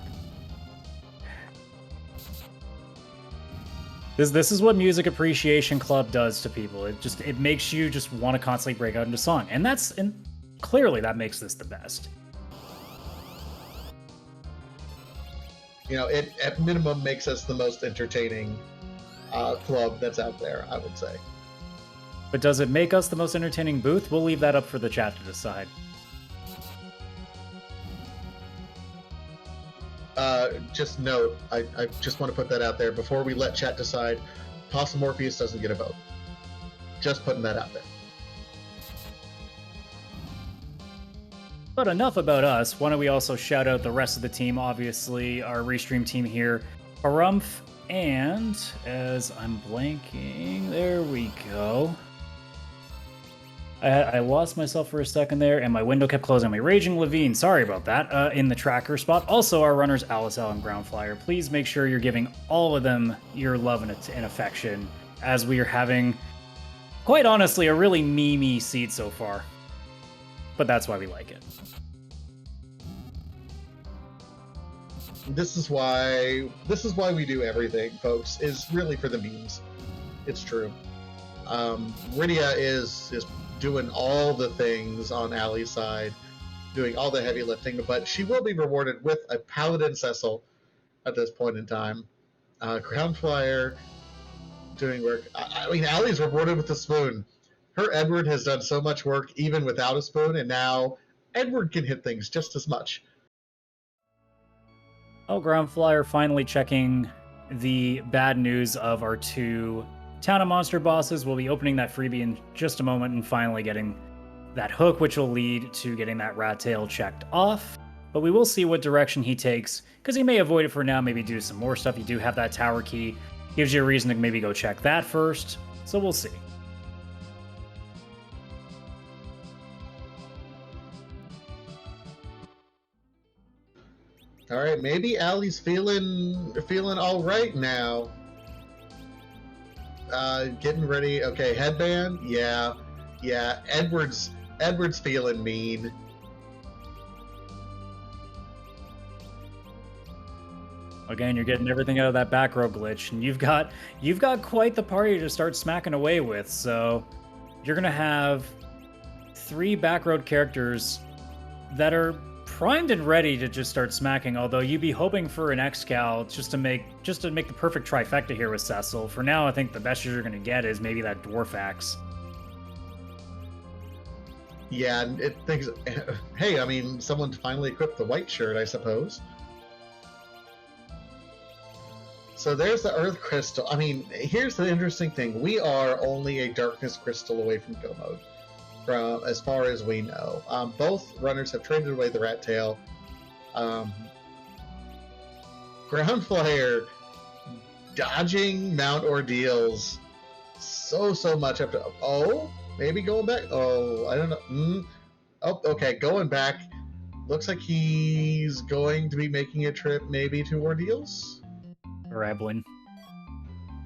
This is what Music Appreciation Club does to people. It makes you just want to constantly break out into song, and clearly that makes this the best. It at minimum makes us the most entertaining club that's out there, I would say. But does it make us the most entertaining booth? We'll leave that up for the chat to decide. Just note, I just want to put that out there before we let chat decide. Possum Morpheus doesn't get a vote. Just putting that out there. But enough about us. Why don't we also shout out the rest of the team? Obviously, our Restream team here, Harumph, and as I'm blanking, there we go. I lost myself for a second there, and my window kept closing. My Raging Levine, sorry about that, in the tracker spot. Also, our runners, Alicel and Groundflyer. Please make sure you're giving all of them your love and affection, as we are having, quite honestly, a really memey seed so far. But that's why we like it. This is why we do everything, folks, is really for the memes. It's true. Rydia is doing all the things on Ali's side, doing all the heavy lifting, but she will be rewarded with a Paladin Cecil at this point in time. Groundflyer doing work. I mean, Ali's rewarded with a spoon. Her Edward has done so much work even without a spoon, and now Edward can hit things just as much. Oh, Groundflyer finally checking the bad news of our two Town of Monster bosses. We'll be opening that freebie in just a moment and finally getting that hook, which will lead to getting that rat tail checked off. But we will see what direction he takes, because he may avoid it for now, maybe do some more stuff. You do have that tower key. Gives you a reason to maybe go check that first. So we'll see. All right, maybe Ali's feeling all right now. Getting ready. Okay, headband. Yeah. Edward's feeling mean. Again, you're getting everything out of that back row glitch, and you've got quite the party to start smacking away with. So you're gonna have 3 back road characters that are primed and ready to just start smacking, although you'd be hoping for an X-Cal just to make the perfect trifecta here with Cecil. For now, I think the best you're going to get is maybe that Dwarf Axe. Yeah, it thinks. Hey, I mean, someone finally equipped the white shirt, I suppose. So there's the Earth Crystal. I mean, here's the interesting thing. We are only a Darkness Crystal away from go mode. From as far as we know, both runners have traded away the rat tail. Groundflyer dodging mount ordeals so much up to maybe going back. I don't know. Okay, going back. Looks like he's going to be making a trip maybe to ordeals. Or Eblin.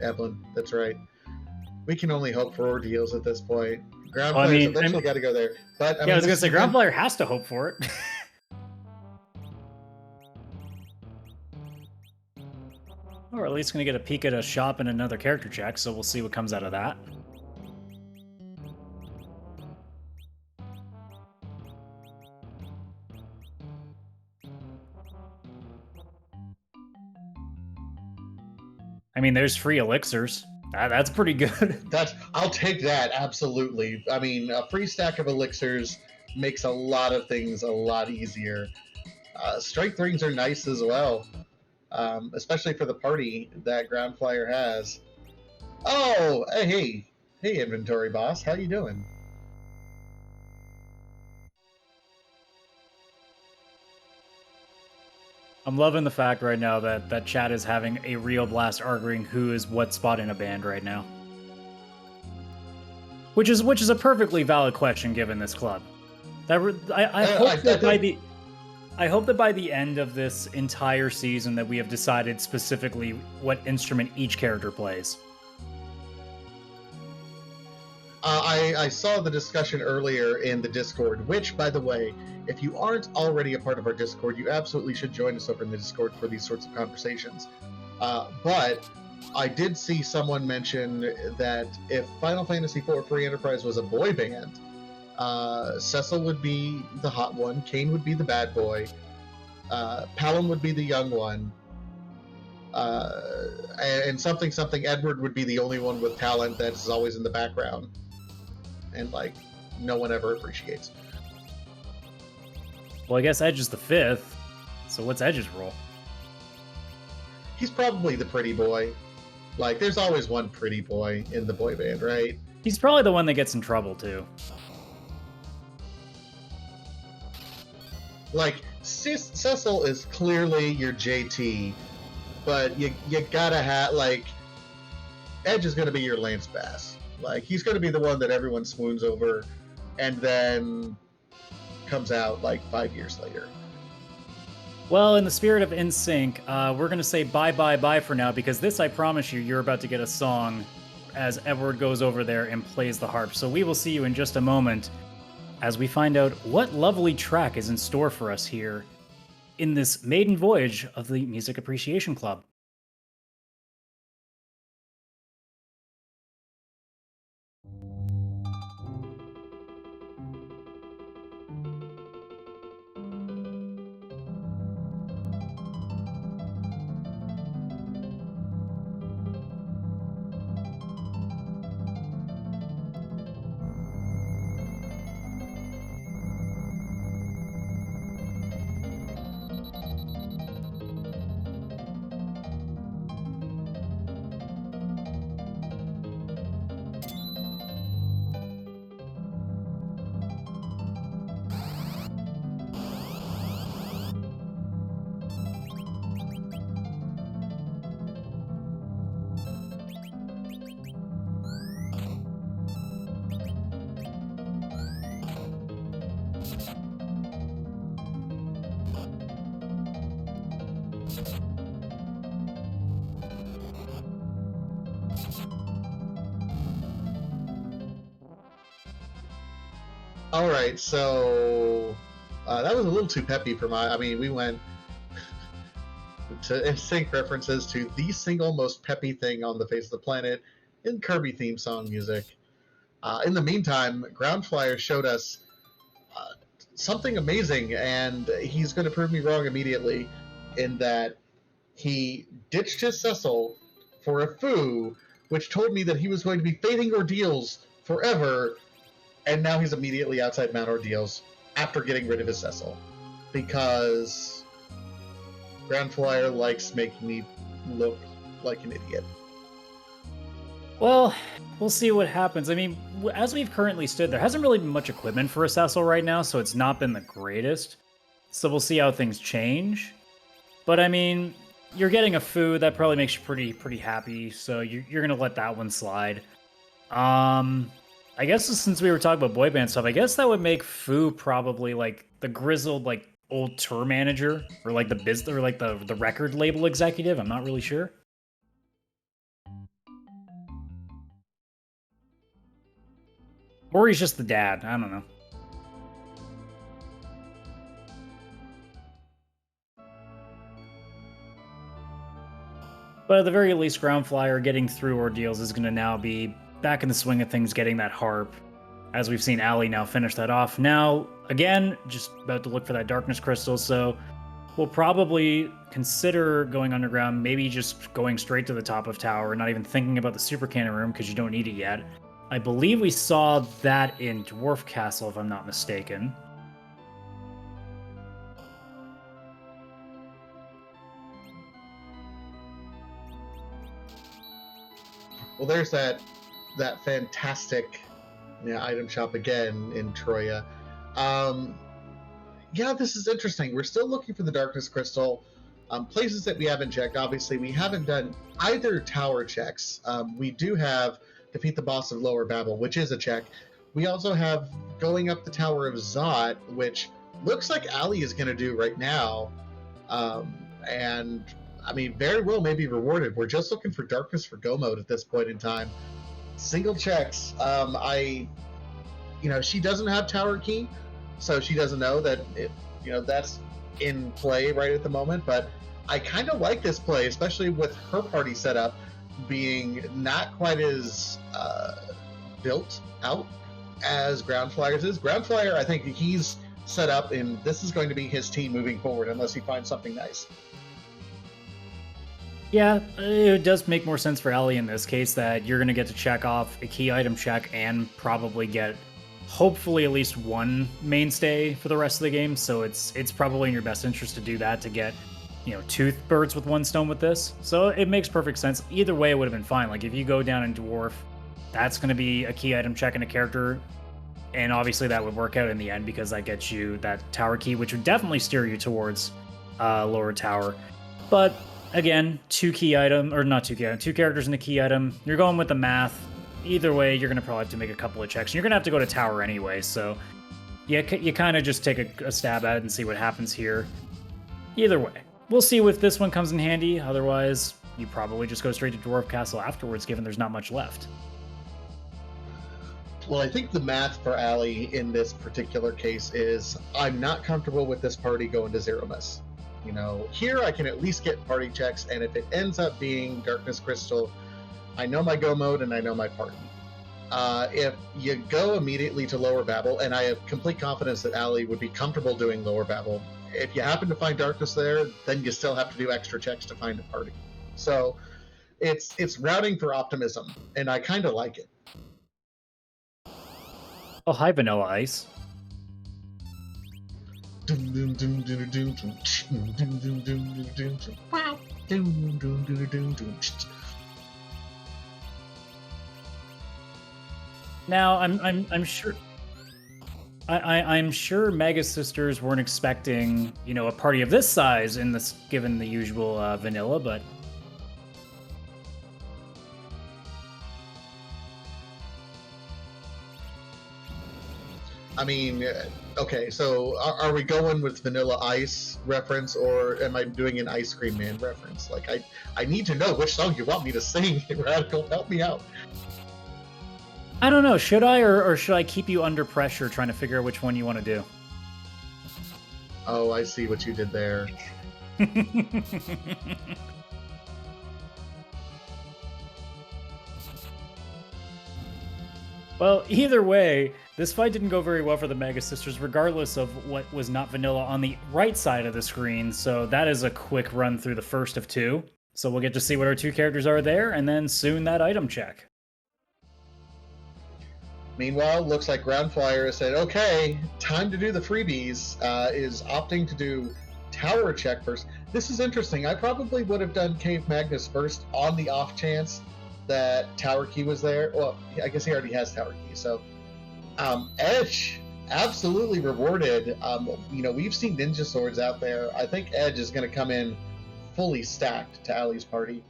Eblin, that's right. We can only hope for ordeals at this point. Groundflyer's eventually got to go there. But I was going to say, Groundflyer has to hope for it. Or at least going to get a peek at a shop and another character check, so we'll see what comes out of that. I mean, there's free elixirs. That's pretty good. I'll take that, absolutely. I mean, a free stack of elixirs makes a lot of things a lot easier. Strength rings are nice as well, especially for the party that Ground Flyer has. Oh, hey, inventory boss, how you doing? I'm loving the fact right now that chat is having a real blast arguing who is what spot in a band right now. Which is a perfectly valid question given this club. I hope that by the end of this entire season that we have decided specifically what instrument each character plays. I saw the discussion earlier in the Discord, which, by the way, if you aren't already a part of our Discord, you absolutely should join us over in the Discord for these sorts of conversations. But I did see someone mention that if Final Fantasy IV Free Enterprise was a boy band, Cecil would be the hot one, Kane would be the bad boy, Palom would be the young one, and something Edward would be the only one with talent that's always in the background and like no one ever appreciates. Well, I guess Edge is the fifth, so what's Edge's role? He's probably the pretty boy. Like, there's always one pretty boy in the boy band, right? He's probably the one that gets in trouble too. Like, Cecil is clearly your JT, but you gotta have, like, Edge is gonna be your Lance Bass. Like, he's gonna be the one that everyone swoons over and then comes out like 5 years later. Well, in the spirit of NSYNC, we're going to say bye for now, because this, I promise you, you're about to get a song as Edward goes over there and plays the harp. So we will see you in just a moment as we find out what lovely track is in store for us here in this maiden voyage of the Music Appreciation Club. All right, so that was a little too peppy for my. I mean, we went to sync references to the single most peppy thing on the face of the planet in Kirby theme song music. In the meantime, Ground Flyer showed us something amazing, and he's going to prove me wrong immediately in that he ditched his Cecil for a Foo, which told me that he was going to be fading ordeals forever. And now he's immediately outside Mount Ordeals after getting rid of his Cecil. Because Ground Flyer likes making me look like an idiot. Well, we'll see what happens. I mean, as we've currently stood, there hasn't really been much equipment for a Cecil right now, so it's not been the greatest. So we'll see how things change. But I mean, you're getting a Foo, that probably makes you pretty happy, so you're going to let that one slide. I guess since we were talking about boy band stuff, I guess that would make Foo probably like the grizzled like old tour manager or like the record label executive. I'm not really sure. Or he's just the dad. I don't know. But at the very least, Ground Flyer getting through ordeals is going to now be back in the swing of things, getting that harp, as we've seen Allie now finish that off. Now, again, just about to look for that darkness crystal, so We'll probably consider going underground, maybe just going straight to the top of tower, not even thinking about the super cannon room because you don't need it yet. I believe we saw that in Dwarf Castle, if I'm not mistaken. Well, there's that fantastic item shop again in Troya. Yeah, this is interesting. We're still looking for the Darkness Crystal. Places that we haven't checked. Obviously, we haven't done either tower checks. We do have defeat the boss of Lower Babel, which is a check. We also have going up the Tower of Zot, which looks like Ali is going to do right now. And I mean, very well may be rewarded. We're just looking for Darkness for Go mode at this point in time. Single checks. She doesn't have Tower Key, so she doesn't know that that's in play right at the moment. But I kind of like this play, especially with her party setup being not quite as built out as Ground Flyer's is. Ground Flyer, I think he's set up, and this is going to be his team moving forward unless he finds something nice. Yeah, it does make more sense for Ellie in this case that you're going to get to check off a key item check and probably get, hopefully, at least one mainstay for the rest of the game. So it's probably in your best interest to do that to get, two birds with one stone with this. So it makes perfect sense. Either way, it would have been fine. Like if you go down in Dwarf, that's going to be a key item check and a character. And obviously that would work out in the end because that gets you that tower key, which would definitely steer you towards lower tower. But again, two characters in the key item. You're going with the math. Either way, you're going to probably have to make a couple of checks. You're going to have to go to tower anyway, so you kind of just take a stab at it and see what happens here. Either way, we'll see if this one comes in handy. Otherwise, you probably just go straight to Dwarf Castle afterwards, given there's not much left. Well, I think the math for Ali in this particular case is I'm not comfortable with this party going to zero miss. Here I can at least get party checks, and if it ends up being Darkness Crystal, I know my go mode and I know my party. If you go immediately to Lower Babel, and I have complete confidence that Ali would be comfortable doing Lower Babel, if you happen to find Darkness there, then you still have to do extra checks to find a party. So it's routing for optimism, and I kind of like it. Oh, hi, Vanilla Ice. Now, I'm sure. I'm sure Mega Sisters weren't expecting, a party of this size in this, given the usual vanilla, but. I mean, okay, so are we going with Vanilla Ice reference, or am I doing an Ice Cream Man reference? Like, I need to know which song you want me to sing, Radical. Help me out. I don't know. Should I, or should I keep you under pressure trying to figure out which one you want to do? Oh, I see what you did there. Well, either way, this fight didn't go very well for the Mega Sisters, regardless of what was not vanilla on the right side of the screen. So that is a quick run through the first of two. So we'll get to see what our two characters are there, and then soon that item check. Meanwhile, looks like Ground Flyer has said, okay, time to do the freebies, is opting to do Tower check first. This is interesting. I probably would have done Cave Magnus first on the off chance that Tower Key was there. Well, I guess he already has Tower Key. So, Edge, absolutely rewarded. We've seen ninja swords out there. I think Edge is going to come in fully stacked to Ali's party.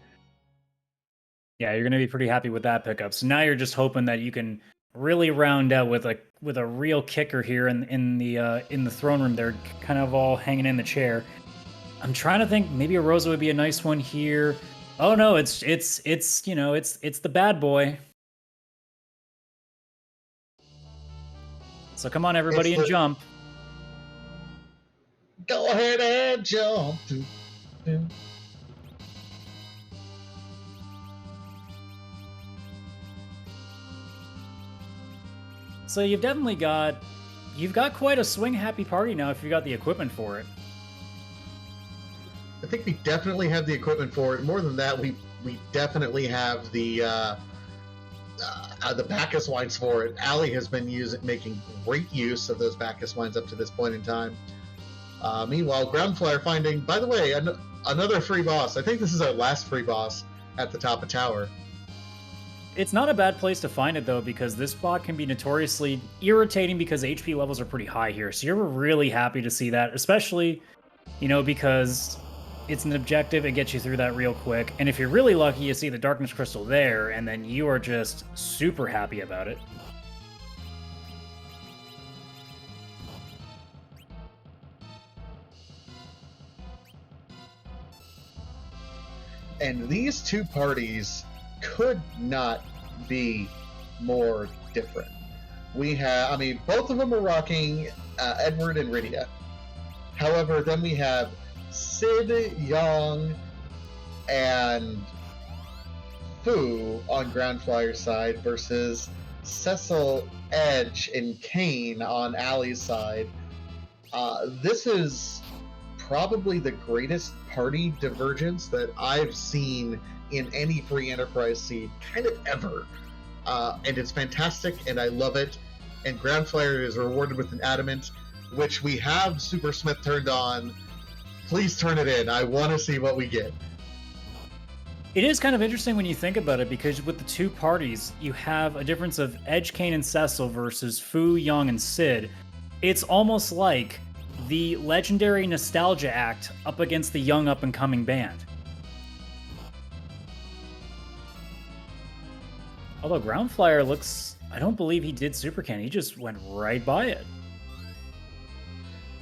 Yeah, you're going to be pretty happy with that pickup. So now you're just hoping that you can really round out with a real kicker here in the throne room. They're kind of all hanging in the chair. I'm trying to think. Maybe a Rosa would be a nice one here. Oh no, it's the bad boy. So come on, everybody, and jump. Go ahead and jump. So you've got quite a swing happy party now if you got the equipment for it. think we definitely have the equipment for it. More than that, we definitely have the Bacchus wines for it. Allie has been making great use of those Bacchus wines up to this point in time. Meanwhile, Ground Flyer finding, by the way, another free boss. I think this is our last free boss at the top of tower. It's not a bad place to find it, though, because this spot can be notoriously irritating because HP levels are pretty high here. So you're really happy to see that, especially, because it's an objective. It gets you through that real quick. And if you're really lucky, you see the Darkness Crystal there, and then you are just super happy about it. And these two parties could not be more different. Both of them are rocking Edward and Rydia. However, then we have Sid, Young, and Fu on Ground Flyer's side versus Cecil, Edge, and Kane on Allie's side. This is probably the greatest party divergence that I've seen in any free enterprise seed kind of ever. And it's fantastic, and I love it. And Ground Flyer is rewarded with an Adamant, which we have Super Smith turned on. Please turn it in. I want to see what we get. It is kind of interesting when you think about it, because with the two parties, you have a difference of Edge, Kane, and Cecil versus Fu, Young, and Sid. It's almost like the legendary nostalgia act up against the young up-and-coming band. Although Ground Flyer looks... I don't believe he did Super Can. He just went right by it.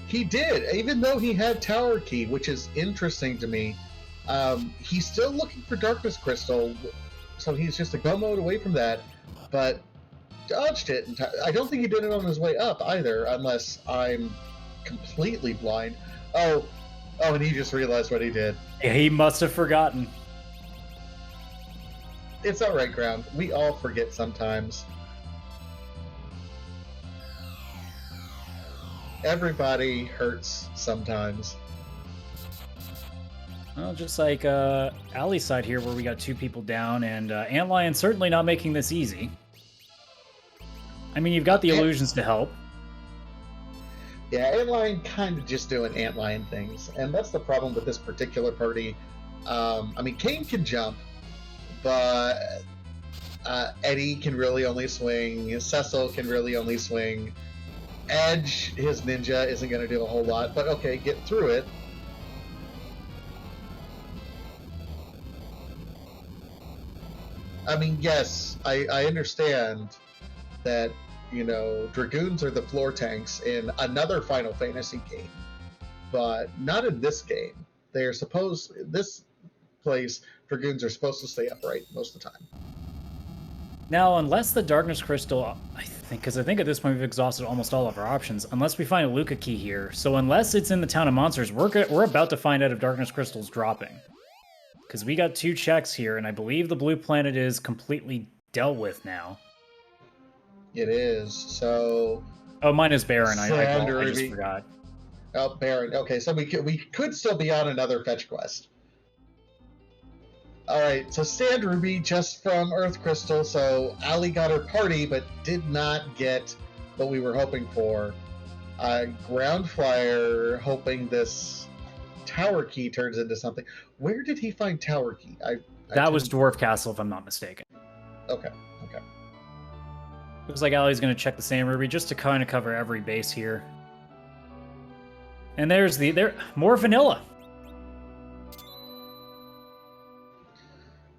He did, even though he had Tower Key, which is interesting to me. He's still looking for Darkness Crystal, so he's just a go mode away from that, but dodged it. I don't think he did it on his way up either, unless I'm completely blind. Oh, and he just realized what he did. Yeah, he must have forgotten. It's all right, Ground. We all forget sometimes. Everybody hurts sometimes. Well, just like Allie's side here, where we got two people down, and Antlion certainly not making this easy. I mean, you've got the illusions to help. Yeah, Antlion kind of just doing Antlion things, and that's the problem with this particular party. Kane can jump, but Eddie can really only swing. Cecil can really only swing. Edge, his ninja, isn't going to do a whole lot, but okay, get through it. Yes, I understand that, Dragoons are the floor tanks in another Final Fantasy game, but not in this game. This place, Dragoons are supposed to stay upright most of the time. Now, unless the Darkness Crystal, I think at this point we've exhausted almost all of our options, unless we find a Luca key here. So unless it's in the Town of Monsters, we're about to find out if Darkness Crystal's dropping. Because we got two checks here, and I believe the blue planet is completely dealt with now. It is, so... Oh, mine is Baron. I just forgot. Oh, Baron. Okay, so we could still be on another fetch quest. Alright, so Sand Ruby just from Earth Crystal, so Allie got her party, but did not get what we were hoping for. Ground Flyer hoping this Tower Key turns into something. Where did he find Tower Key? That was Dwarf Castle, if I'm not mistaken. Okay. Looks like Allie's going to check the Sand Ruby just to kind of cover every base here. And there's more vanilla.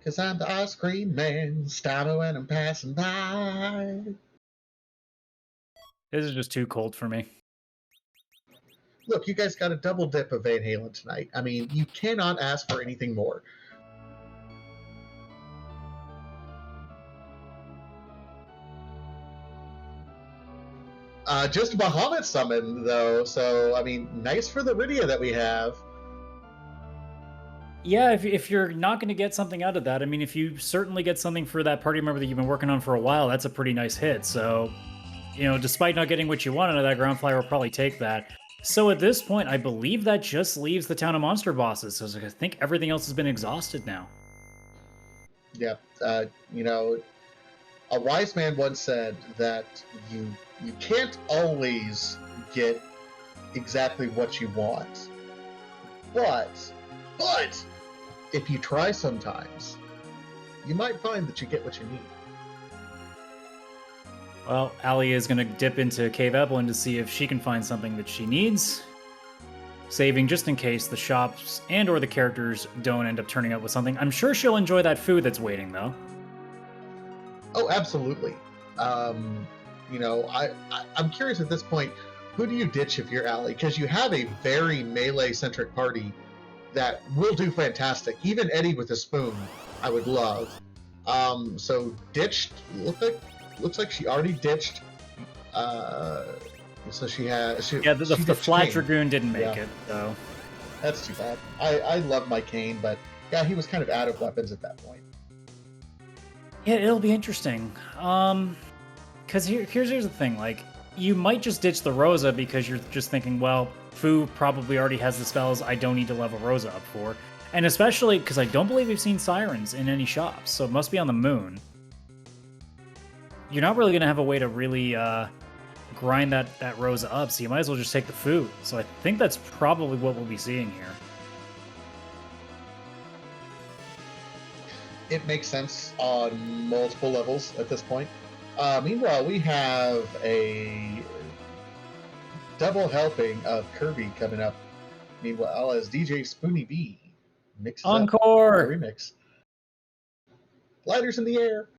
Cause I'm the ice cream man, Stano, and I'm passing by. This is just too cold for me. Look, you guys got a double dip of Van Halen tonight. You cannot ask for anything more. Just a Bahamut summon, though, so, nice for the Rydia that we have. Yeah, if you're not going to get something out of that, if you certainly get something for that party member that you've been working on for a while, that's a pretty nice hit. So, despite not getting what you want out of that, Ground Flyer will probably take that. So at this point, I believe that just leaves the town of monster bosses. So I think everything else has been exhausted now. Yeah, you know, a wise man once said that you can't always get exactly what you want, but if you try sometimes, you might find that you get what you need. Well, Allie is going to dip into Cave Evelyn to see if she can find something that she needs, saving just in case the shops and or the characters don't end up turning up with something. I'm sure she'll enjoy that food that's waiting, though. Oh, absolutely. You know, I'm curious at this point, who do you ditch if you're Allie? Because you have a very melee-centric party that will do fantastic. Even Eddie with a spoon, I would love. So ditched. Looks like she already ditched. So she has. Yeah, the Flat Kane. Dragoon didn't make it, so that's too bad. I love my Kane, but yeah, he was kind of out of weapons at that point. Yeah, it'll be interesting. Because here's the thing, like, you might just ditch the Rosa because you're just thinking, well, Fu probably already has the spells I don't need to level Rosa up for. And especially because I don't believe we've seen sirens in any shops, so it must be on the moon. You're not really going to have a way to really grind that Rosa up, so you might as well just take the food. So I think that's probably what we'll be seeing here. It makes sense on multiple levels at this point. Meanwhile, we have a double helping of Kirby coming up. Meanwhile, as DJ Spoony B mixes Encore! Up a remix. Lighters in the air.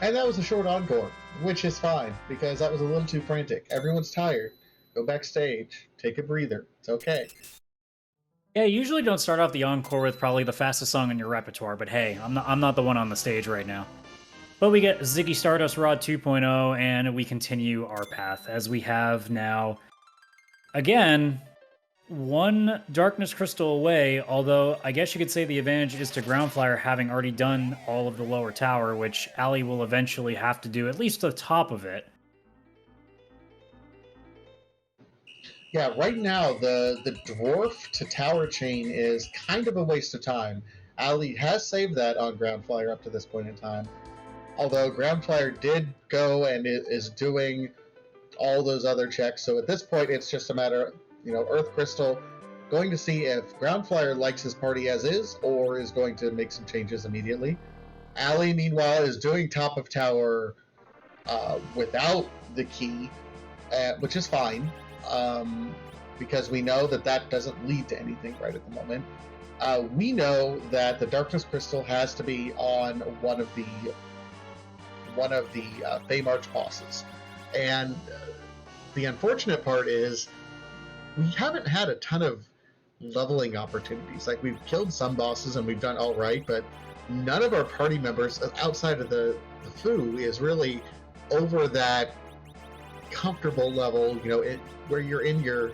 And that was a short encore, which is fine, because that was a little too frantic. Everyone's tired. Go backstage. Take a breather. It's okay. Yeah, you usually don't start off the encore with probably the fastest song in your repertoire, but hey, I'm not the one on the stage right now. But we get Ziggy Stardust Rod 2.0, and we continue our path, as we have now, again, one Darkness Crystal away, although I guess you could say the advantage is to Groundflyer having already done all of the lower tower, which Allie will eventually have to do, at least the top of it. Yeah, right now, the dwarf to tower chain is kind of a waste of time. Allie has saved that on Groundflyer up to this point in time. Although Groundflyer did go and is doing all those other checks, so at this point it's just a matter of, Earth Crystal going to see if Groundflyer likes his party as is, or is going to make some changes immediately. Allie, meanwhile, is doing top of tower without the key, which is fine, because we know that doesn't lead to anything right at the moment. We know that the Darkness Crystal has to be on one of the Fey March bosses, and the unfortunate part is we haven't had a ton of leveling opportunities. Like, we've killed some bosses and we've done all right, but none of our party members outside of the Fu is really over that comfortable level, where you're in your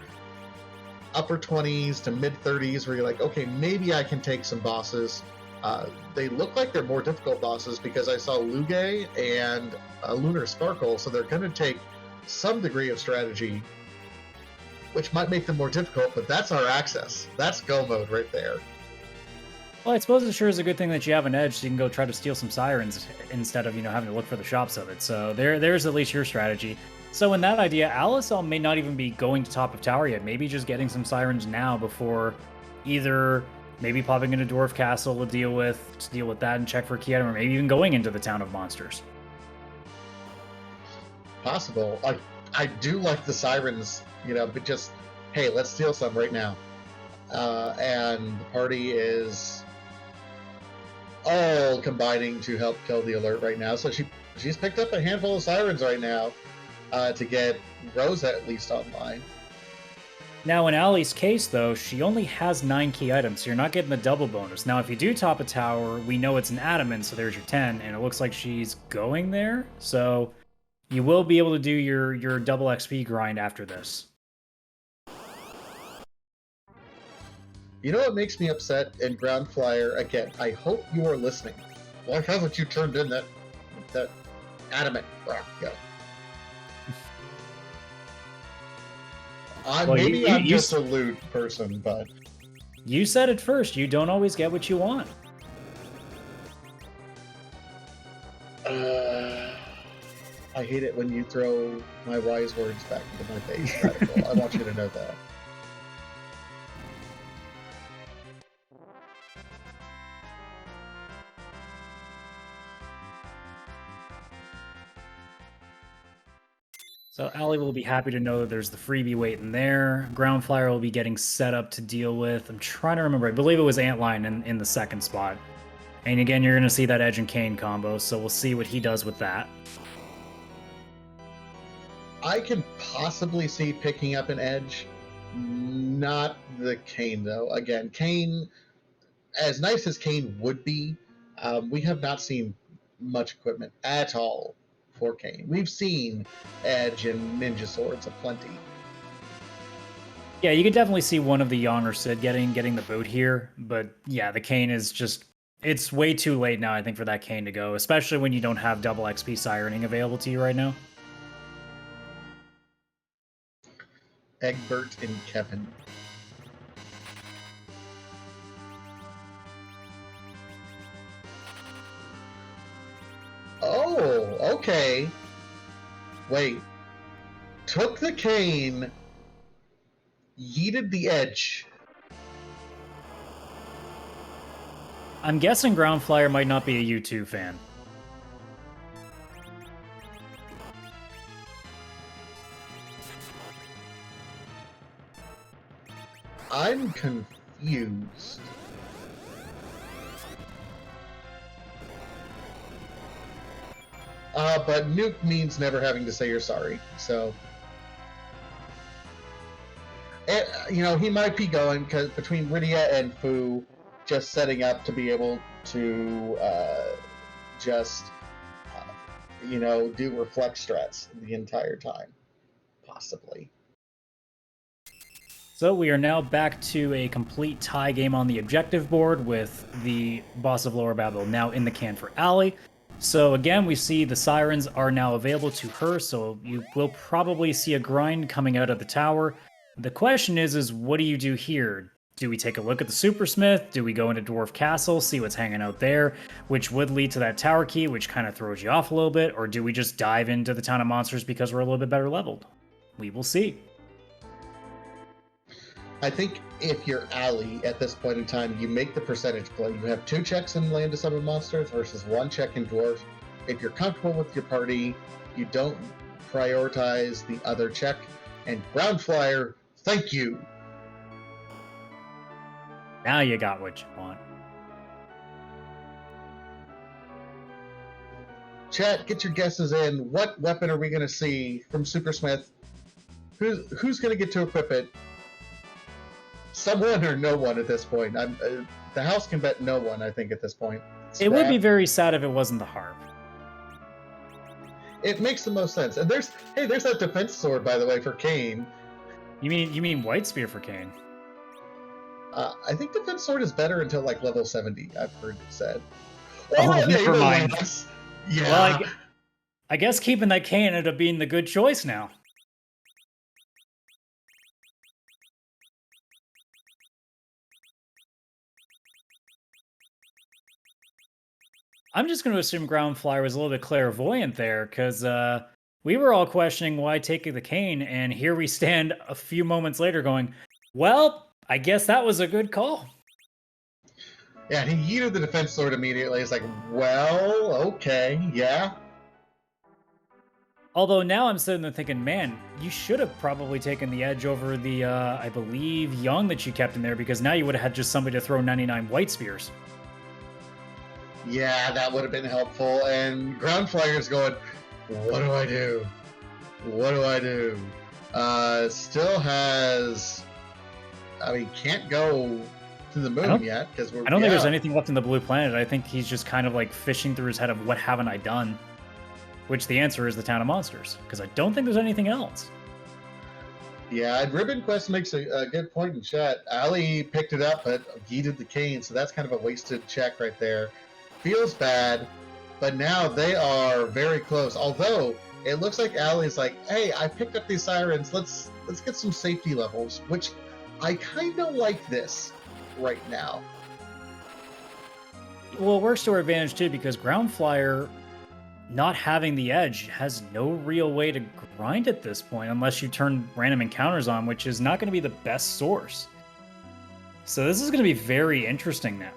upper 20s to mid 30s, where you're like, okay, maybe I can take some bosses. They look like they're more difficult bosses because I saw Luge and Lunar Sparkle, so they're going to take some degree of strategy, which might make them more difficult, but that's our access. That's go mode right there. Well, I suppose it sure is a good thing that you have an edge, so you can go try to steal some sirens instead of, having to look for the shops of it. So there's at least your strategy. So in that idea, Alicel may not even be going to top of tower yet. Maybe just getting some sirens now before either maybe popping into Dwarf Castle to deal with that and check for a key item, or maybe even going into the Town of Monsters. Possible. I do like the sirens, but just, hey, let's steal some right now. And the party is all combining to help kill the alert right now. So she's picked up a handful of sirens right now to get Rosa at least online. Now, in Allie's case, though, she only has 9 key items, so you're not getting the double bonus. Now, if you do top a tower, we know it's an Adamant, so there's your 10, and it looks like she's going there. So you will be able to do your double XP grind after this. You know what makes me upset in Ground Flyer? Again, I hope you are listening. Why haven't you turned in that Adamant? Yeah. Maybe I'm just a lewd person, but... You said it first. You don't always get what you want. I hate it when you throw my wise words back into my face, Radical. I want you to know that. So Allie will be happy to know that there's the freebie waiting there. Ground Flyer will be getting set up to deal with. I'm trying to remember. I believe it was Antline in the second spot. And again, you're going to see that Edge and Kane combo, so we'll see what he does with that. I can possibly see picking up an Edge. Not the Kane, though. Again, Kane, as nice as Kane would be, we have not seen much equipment at all for Kane. We've seen Edge and Ninja Swords aplenty. Yeah, you can definitely see one of the Yang or Sid getting the boot here, but yeah, the Kane is just... It's way too late now, I think, for that Kane to go, especially when you don't have double XP sirening available to you right now. Egbert and Kevin. Oh, okay. Wait. Took the Kane, yeeted the Edge. I'm guessing Ground Flyer might not be a U2 fan. I'm confused. But nuke means never having to say you're sorry, so... he might be going, because between Rydia and Fu, just setting up to be able to do reflect strats the entire time. Possibly. So we are now back to a complete tie game on the objective board with the boss of Lower Babel now in the can for Allie. So again, we see the sirens are now available to her, so you will probably see a grind coming out of the tower. The question is what do you do here? Do we take a look at the Supersmith? Do we go into Dwarf Castle, see what's hanging out there, which would lead to that tower key, which kind of throws you off a little bit, or do we just dive into the Town of Monsters because we're a little bit better leveled? We will see. I think if you're Allie at this point in time, you make the percentage play. You have 2 checks in Land to Summon Monsters versus 1 check in Dwarf. If you're comfortable with your party, you don't prioritize the other check. And Ground Flyer, thank you. Now you got what you want. Chat, get your guesses in. What weapon are we going to see from Supersmith? Who's going to get to equip it? Someone or no one at this point. The house can bet no one, I think, at this point. It would be very sad if it wasn't the harp. It makes the most sense. And there's that defense sword, by the way, for Kane. You mean White Spear for Kane? I think defense sword is better until like level 70. I've heard it said. Never mind. Yeah. Well, I guess keeping that Kane ended up being the good choice now. I'm just going to assume Ground Flyer was a little bit clairvoyant there, because we were all questioning why taking the Kane, and here we stand a few moments later going, well, I guess that was a good call. Yeah, and he yeeted the defense sword immediately. It's like, well, okay, yeah. Although now I'm sitting there thinking, man, you should have probably taken the edge over the, I believe, Young that you kept in there, because now you would have had just somebody to throw 99 white spears. Yeah, that would have been helpful. And Ground Flyer's going, what do I do? What do I do? Still has... I mean, can't go to the moon yet, because we're... I don't think there's anything left in the blue planet. I think he's just kind of like fishing through his head of what haven't I done? Which the answer is the Town of Monsters, because I don't think there's anything else. Yeah, and Ribbon Quest makes a good point in chat. Ali picked it up, but yeeted the cane, so that's kind of a wasted check right there. Feels bad, but now they are very close. Although it looks like Ali's like, "Hey, I picked up these sirens. Let's get some safety levels," which I kind of like this right now. Well, it works to our advantage too, because Ground Flyer, not having the edge, has no real way to grind at this point unless you turn random encounters on, which is not going to be the best source. So this is going to be very interesting now.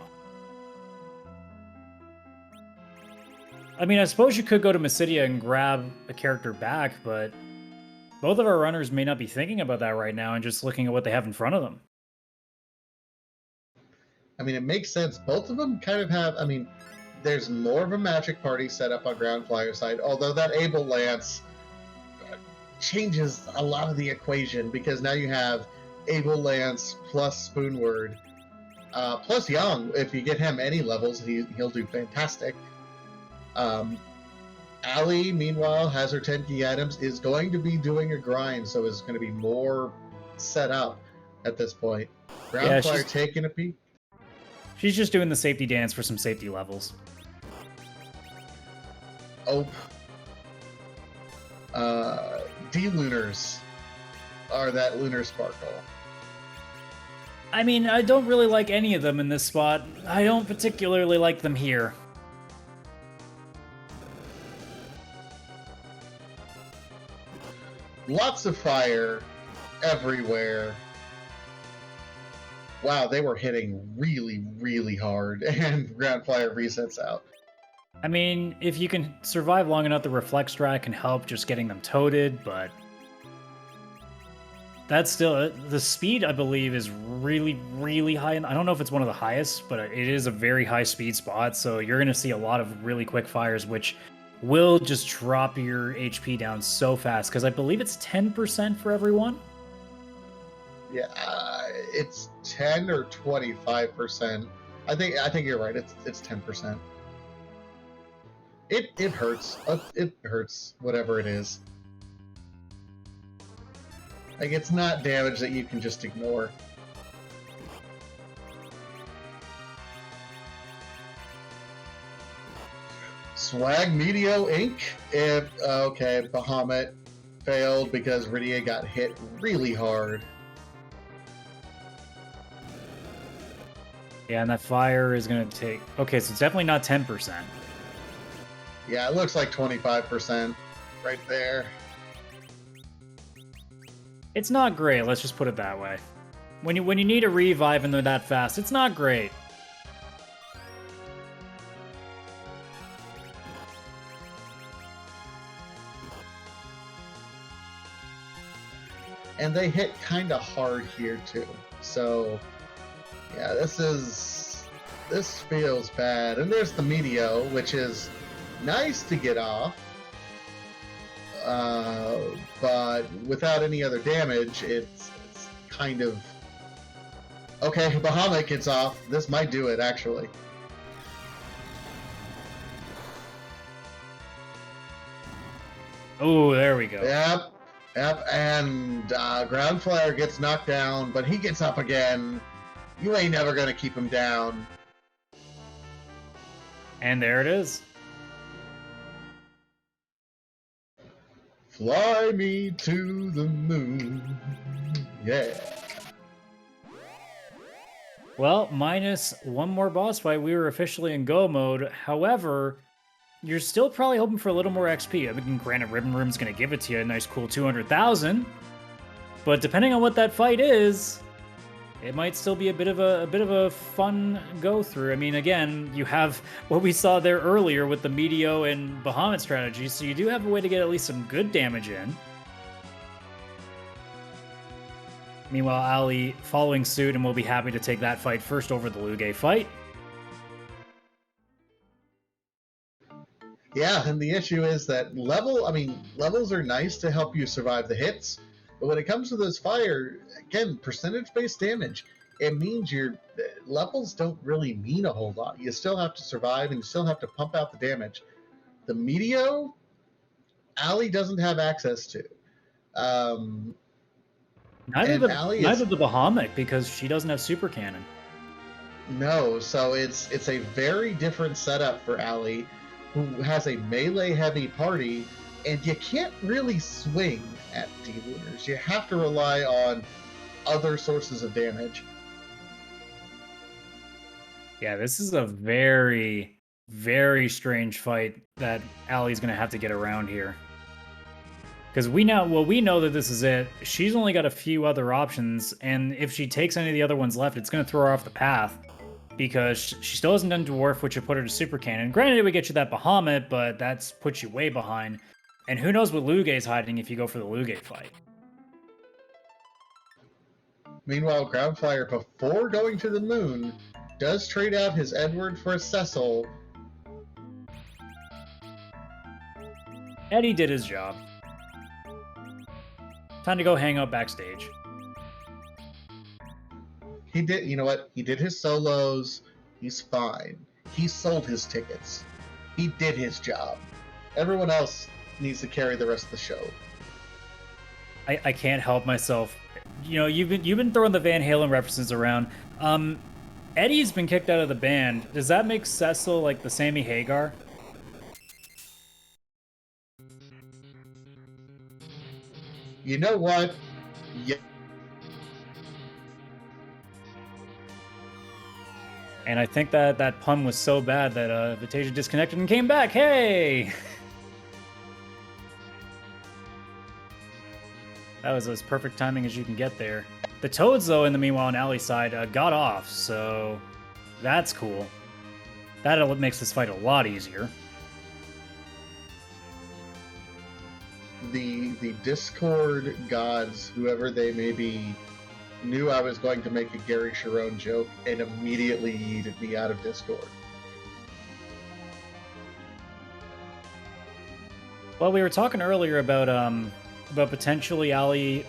I mean, I suppose you could go to Mysidia and grab a character back, but both of our runners may not be thinking about that right now and just looking at what they have in front of them. I mean, it makes sense. Both of them kind of have, I mean, there's more of a magic party set up on Ground Flyer side, although that Able Lance changes a lot of the equation, because now you have Able Lance plus Spoonword, plus Young. If you get him any levels, he'll do fantastic. Ali, meanwhile, has her 10 key items, is going to be doing a grind, so is going to be more set up at this point. Ground Flyer taking a peek. She's just doing the safety dance for some safety levels. Oh. D-Lunars are that Lunar Sparkle. I mean, I don't really like any of them in this spot. I don't particularly like them here. Lots of fire everywhere. Wow, they were hitting really, really hard, and Ground Flyer resets out. I mean, if you can survive long enough, the Reflect Strat can help just getting them toted, but that's still... The speed, I believe, is really, really high. I don't know if it's one of the highest, but it is a very high speed spot, so you're going to see a lot of really quick fires, which will just drop your HP down so fast, because I believe it's 10% for everyone. Yeah, it's 10 or 25%. I think you're right. It's 10%. It hurts. It hurts. Whatever it is. Like, it's not damage that you can just ignore. Swag Meteo Inc. Okay, Bahamut failed because Rydia got hit really hard. Yeah, and that fire is going to take... Okay, so it's definitely not 10%. Yeah, it looks like 25% right there. It's not great, let's just put it that way. When you need a revive and they're that fast, it's not great. And they hit kind of hard here too. So, yeah, this feels bad. And there's the Meteo, which is nice to get off. But without any other damage, it's kind of... Okay, Bahamut gets off. This might do it, actually. Oh, there we go. Yep, and Ground Flyer gets knocked down, but he gets up again. You ain't never gonna keep him down. And there it is. Fly me to the moon. Yeah. Well, minus one more boss fight, we were officially in go mode. However, you're still probably hoping for a little more XP. I mean, granted, Ribbon Room's going to give it to you a nice, cool 200,000. But depending on what that fight is, it might still be a bit of a fun go through. I mean, again, you have what we saw there earlier with the Meteo and Bahamut strategy, so you do have a way to get at least some good damage in. Meanwhile, Ali following suit, and we'll be happy to take that fight first over the Luge fight. Yeah, and the issue is that levels are nice to help you survive the hits, but when it comes to this fire, again, percentage-based damage, it means your levels don't really mean a whole lot. You still have to survive, and you still have to pump out the damage. The Meteo, Ali doesn't have access to. Neither the Bahamut, because she doesn't have super cannon. No, so it's a very different setup for Ali, who has a melee heavy party, and you can't really swing at D-Lunars. You have to rely on other sources of damage. Yeah, this is a very, very strange fight that Ali's going to have to get around here. Because we know that this is it. She's only got a few other options, and if she takes any of the other ones left, it's going to throw her off the path. Because she still hasn't done Dwarf, which would put her to Super Cannon. Granted, it would get you that Bahamut, but that's puts you way behind. And who knows what Luge's hiding if you go for the Luge fight. Meanwhile, Groundflyer, before going to the moon, does trade out his Edward for a Cecil. Eddie did his job. Time to go hang out backstage. He did, you know what? He did his solos. He's fine. He sold his tickets. He did his job. Everyone else needs to carry the rest of the show. I can't help myself. You know, you've been throwing the Van Halen references around. Eddie's been kicked out of the band. Does that make Cecil like the Sammy Hagar? You know what? Yeah. And I think that pun was so bad that Vitasia disconnected and came back. Hey! That was as perfect timing as you can get there. The Toads, though, in the meanwhile on Ali's side, got off, so that's cool. That makes this fight a lot easier. The Discord gods, whoever they may be, knew I was going to make a Gary Sharon joke and immediately yeeted me out of Discord. Well, we were talking earlier about potentially Ali,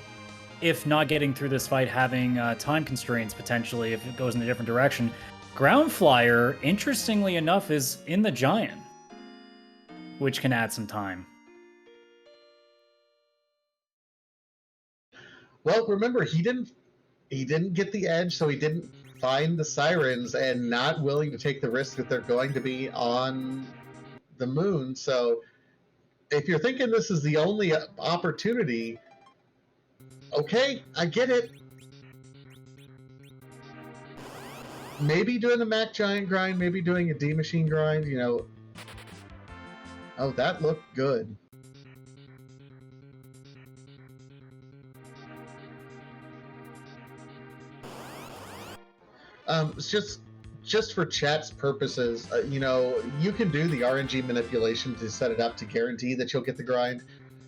if not getting through this fight, having time constraints potentially if it goes in a different direction. Groundflyer, interestingly enough, is in the Giant, which can add some time. Well, remember, he didn't get the edge, so he didn't find the Sirens, and not willing to take the risk that they're going to be on the moon. So if you're thinking this is the only opportunity, okay, I get it. Maybe doing a Mac Giant grind, maybe doing a D Machine grind, you know. Oh, that looked good. It's just for chat's purposes, you know, you can do the RNG manipulation to set it up to guarantee that you'll get the grind.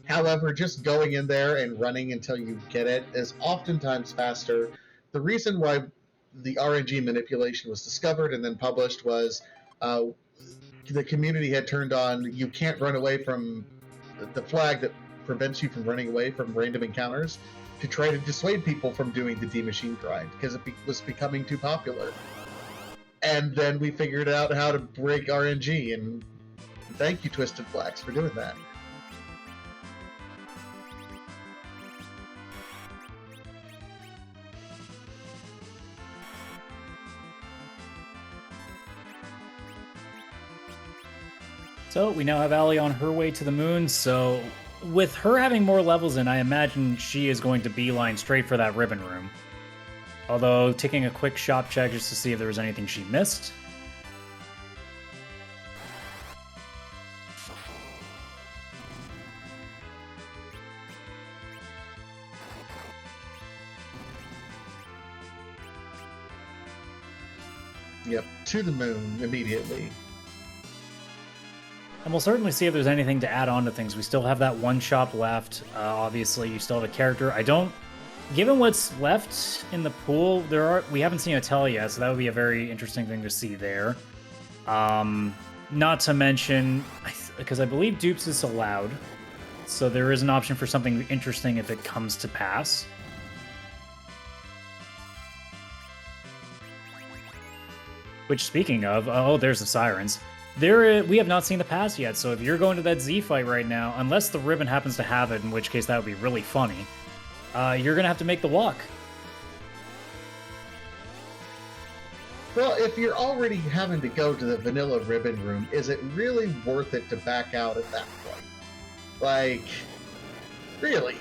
However, just going in there and running until you get it is oftentimes faster. The reason why the RNG manipulation was discovered and then published was the community had turned on, you can't run away from the flag that prevents you from running away from random encounters, to try to dissuade people from doing the D Machine grind because it was becoming too popular. And then we figured out how to break RNG, and thank you, Twisted Flax, for doing that. So we now have Ali on her way to the moon, so with her having more levels in, I imagine she is going to beeline straight for that ribbon room. Although, taking a quick shop check just to see if there was anything she missed. Yep, to the moon immediately. And we'll certainly see if there's anything to add on to things. We still have that one shop left. Obviously, you still have a character. Given what's left in the pool, we haven't seen a Tele yet, so that would be a very interesting thing to see there. Not to mention, because I believe dupes is allowed, so there is an option for something interesting if it comes to pass. Which, speaking of, oh, there's the sirens. We have not seen the pass yet, so if you're going to that Z fight right now, unless the ribbon happens to have it, in which case that would be really funny, you're going to have to make the walk. Well, if you're already having to go to the vanilla ribbon room, is it really worth it to back out at that point? Like, really?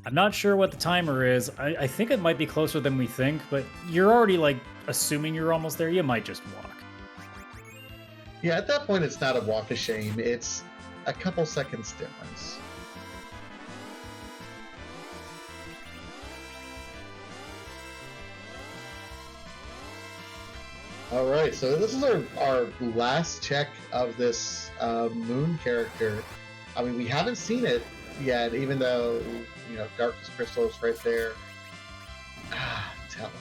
I'm not sure what the timer is. I think it might be closer than we think, but you're already, like, assuming you're almost there. You might just walk. Yeah, at that point, it's not a walk of shame. It's a couple seconds difference. All right, so this is our last check of this moon character. I mean, we haven't seen it yet, even though, you know, Darkness Crystal is right there. Tell them.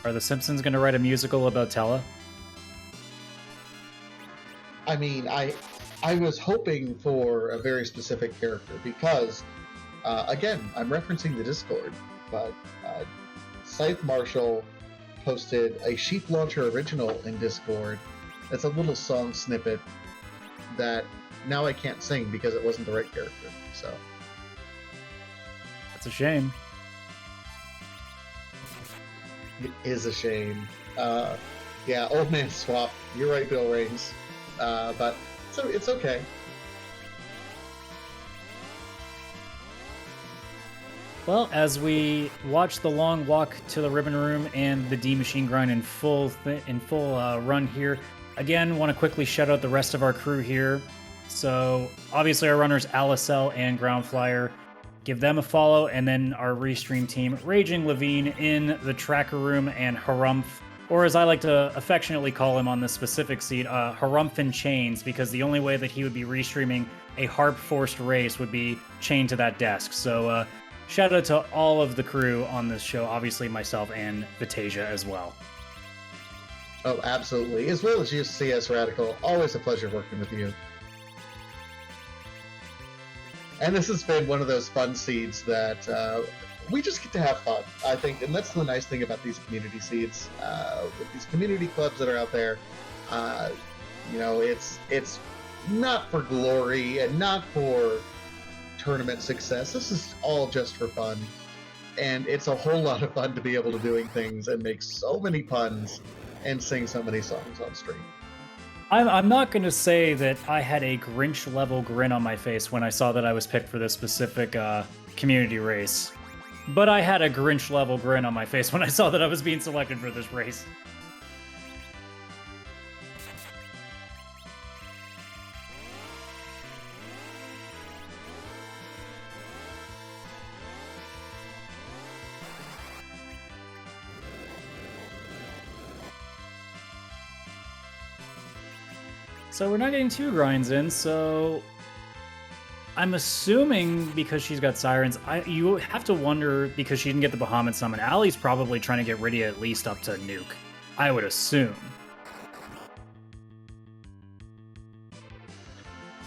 Are the Simpsons going to write a musical about Tella? I mean, I was hoping for a very specific character because, again, I'm referencing the Discord, but Scythe Marshall posted a Sheep Launcher original in Discord. It's a little song snippet that now I can't sing because it wasn't the right character. So that's a shame. It is a shame. Yeah, old man swap. You're right, Bill Raines. But so it's okay. Well, as we watch the long walk to the ribbon room and the D machine grind in full run here, again, want to quickly shout out the rest of our crew here. So obviously our runners Alicel and Ground Flyer, give them a follow, and then our restream team Raging Levine in the tracker room, and Harumph, or as I like to affectionately call him on this specific seed, Harumph in chains, because the only way that he would be restreaming a harp forced race would be chained to that desk. So shout out to all of the crew on this show, obviously myself and Vitasia as well. Oh, absolutely. As well as you, CS Radical. Always a pleasure working with you. And this has been one of those fun seeds that we just get to have fun, I think. And that's the nice thing about these community seeds. With these community clubs that are out there, you know, it's not for glory and not for tournament success. This is all just for fun. And it's a whole lot of fun to be able to doing things and make so many puns and sing so many songs on stream. I'm not going to say that I had a Grinch-level grin on my face when I saw that I was picked for this specific community race. But I had a Grinch-level grin on my face when I saw that I was being selected for this race. So we're not getting 2 grinds in, so I'm assuming because she's got sirens, you have to wonder because she didn't get the Bahamut summon. Allie's probably trying to get Rydia at least up to nuke, I would assume.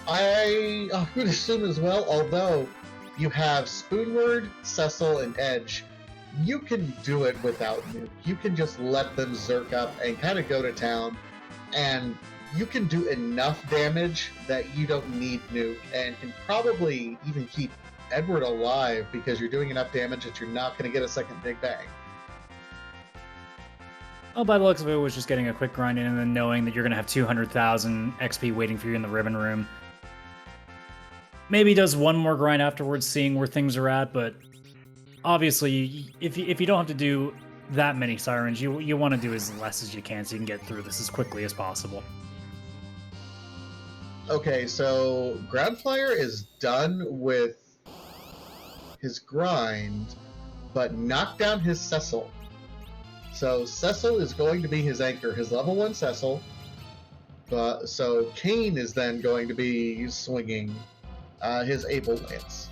I would assume as well, although you have Spoonward, Cecil, and Edge, you can do it without nuke. You can just let them zerk up and kind of go to town, and you can do enough damage that you don't need nuke, and can probably even keep Edward alive because you're doing enough damage that you're not going to get a second Big Bang. Oh, by the looks of it, was just getting a quick grind in and then knowing that you're going to have 200,000 XP waiting for you in the ribbon room. Maybe does one more grind afterwards, seeing where things are at, but obviously, if you don't have to do that many sirens, you want to do as less as you can so you can get through this as quickly as possible. Okay, so Groundflyer is done with his grind, but knocked down his Cecil. So Cecil is going to be his anchor, his level 1 Cecil. So Kane is then going to be swinging his Able Lance.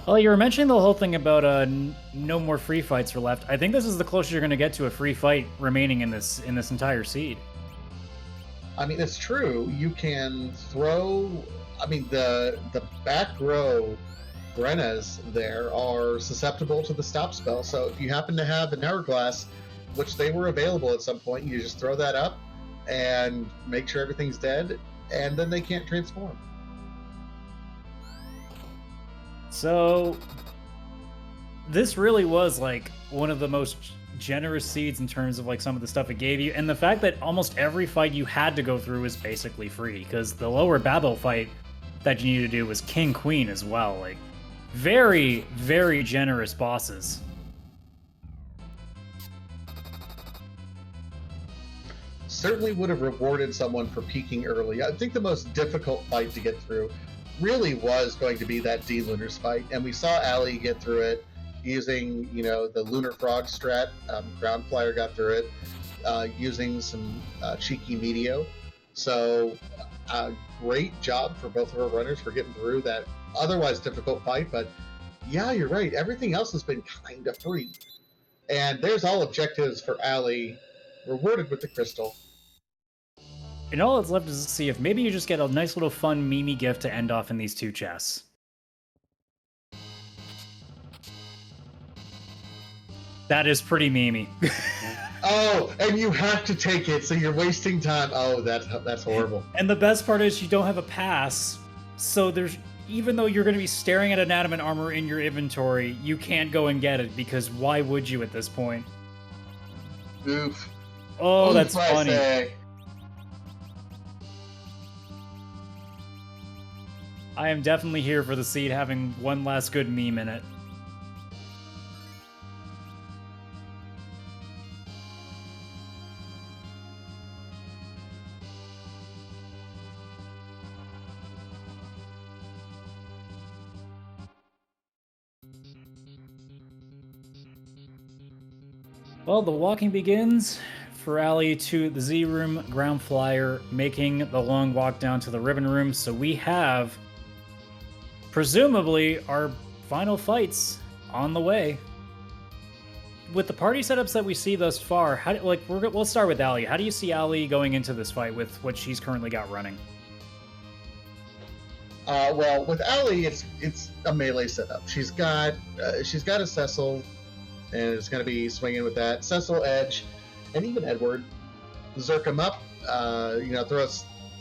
Well, you were mentioning the whole thing about no more free fights are left. I think this is the closest you're going to get to a free fight remaining in this entire seed. I mean, it's true. You can throw. I mean, the back row Brennas there are susceptible to the stop spell. So if you happen to have an Hourglass, which they were available at some point, you just throw that up and make sure everything's dead, and then they can't transform. So this really was like one of the most generous seeds in terms of like some of the stuff it gave you, and the fact that almost every fight you had to go through was basically free, because the lower Babel fight that you needed to do was King Queen as well. Like very, very generous bosses. Certainly would have rewarded someone for peaking early. I think the most difficult fight to get through really was going to be that D-Lunars fight, and we saw Ali get through it using, the Lunar Frog strat. Groundflyer got through it using some cheeky Meteo. So great job for both of our runners for getting through that otherwise difficult fight. But yeah, you're right. Everything else has been kind of free. And there's all objectives for Ali, rewarded with the crystal. And all that's left is to see if maybe you just get a nice little fun Mimi gift to end off in these two chests. That is pretty Mimi. Oh, and you have to take it, so you're wasting time. Oh, that's horrible. And the best part is you don't have a pass, so even though you're going to be staring at an Adamant Armor in your inventory, you can't go and get it, because why would you at this point? Oof. Oh, that's funny. I am definitely here for the seed having one last good meme in it. Well, the walking begins for Ali to the Z room, Groundflyer making the long walk down to the ribbon room. So we have presumably our final fights on the way. With the party setups that we see thus far, we'll start with Ali. How do you see Ali going into this fight with what she's currently got running? Well, with Ali, it's a melee setup. She's got a Cecil, and it's going to be swinging with that Cecil, Edge, and even Edward. Zerk him up.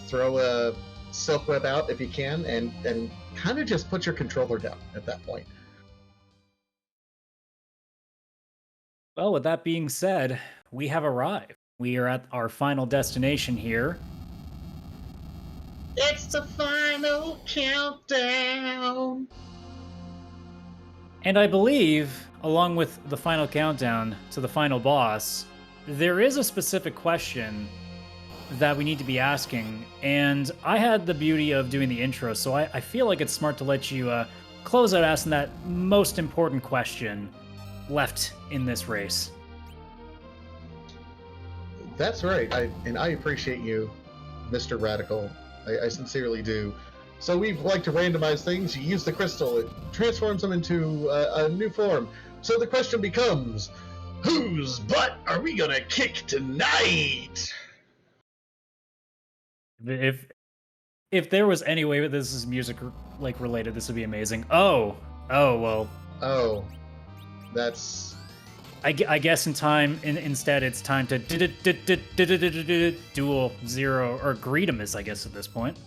Throw a Silk Web out if you can, and kind of just put your controller down at that point. Well, with that being said, we have arrived. We are at our final destination here. It's the final countdown. And I believe, along with the final countdown to the final boss, there is a specific question that we need to be asking. And I had the beauty of doing the intro, so I feel like it's smart to let you close out asking that most important question left in this race. That's right. I appreciate you, Mr. Radical. I sincerely do. So we like to randomize things. You use the crystal, it transforms them into a new form. So the question becomes, whose butt are we gonna kick tonight? If there was any way that this is music related, this would be amazing. Oh, well. Oh, that's. I guess instead it's time to duel Zero, or Greedomus, I guess, at this point.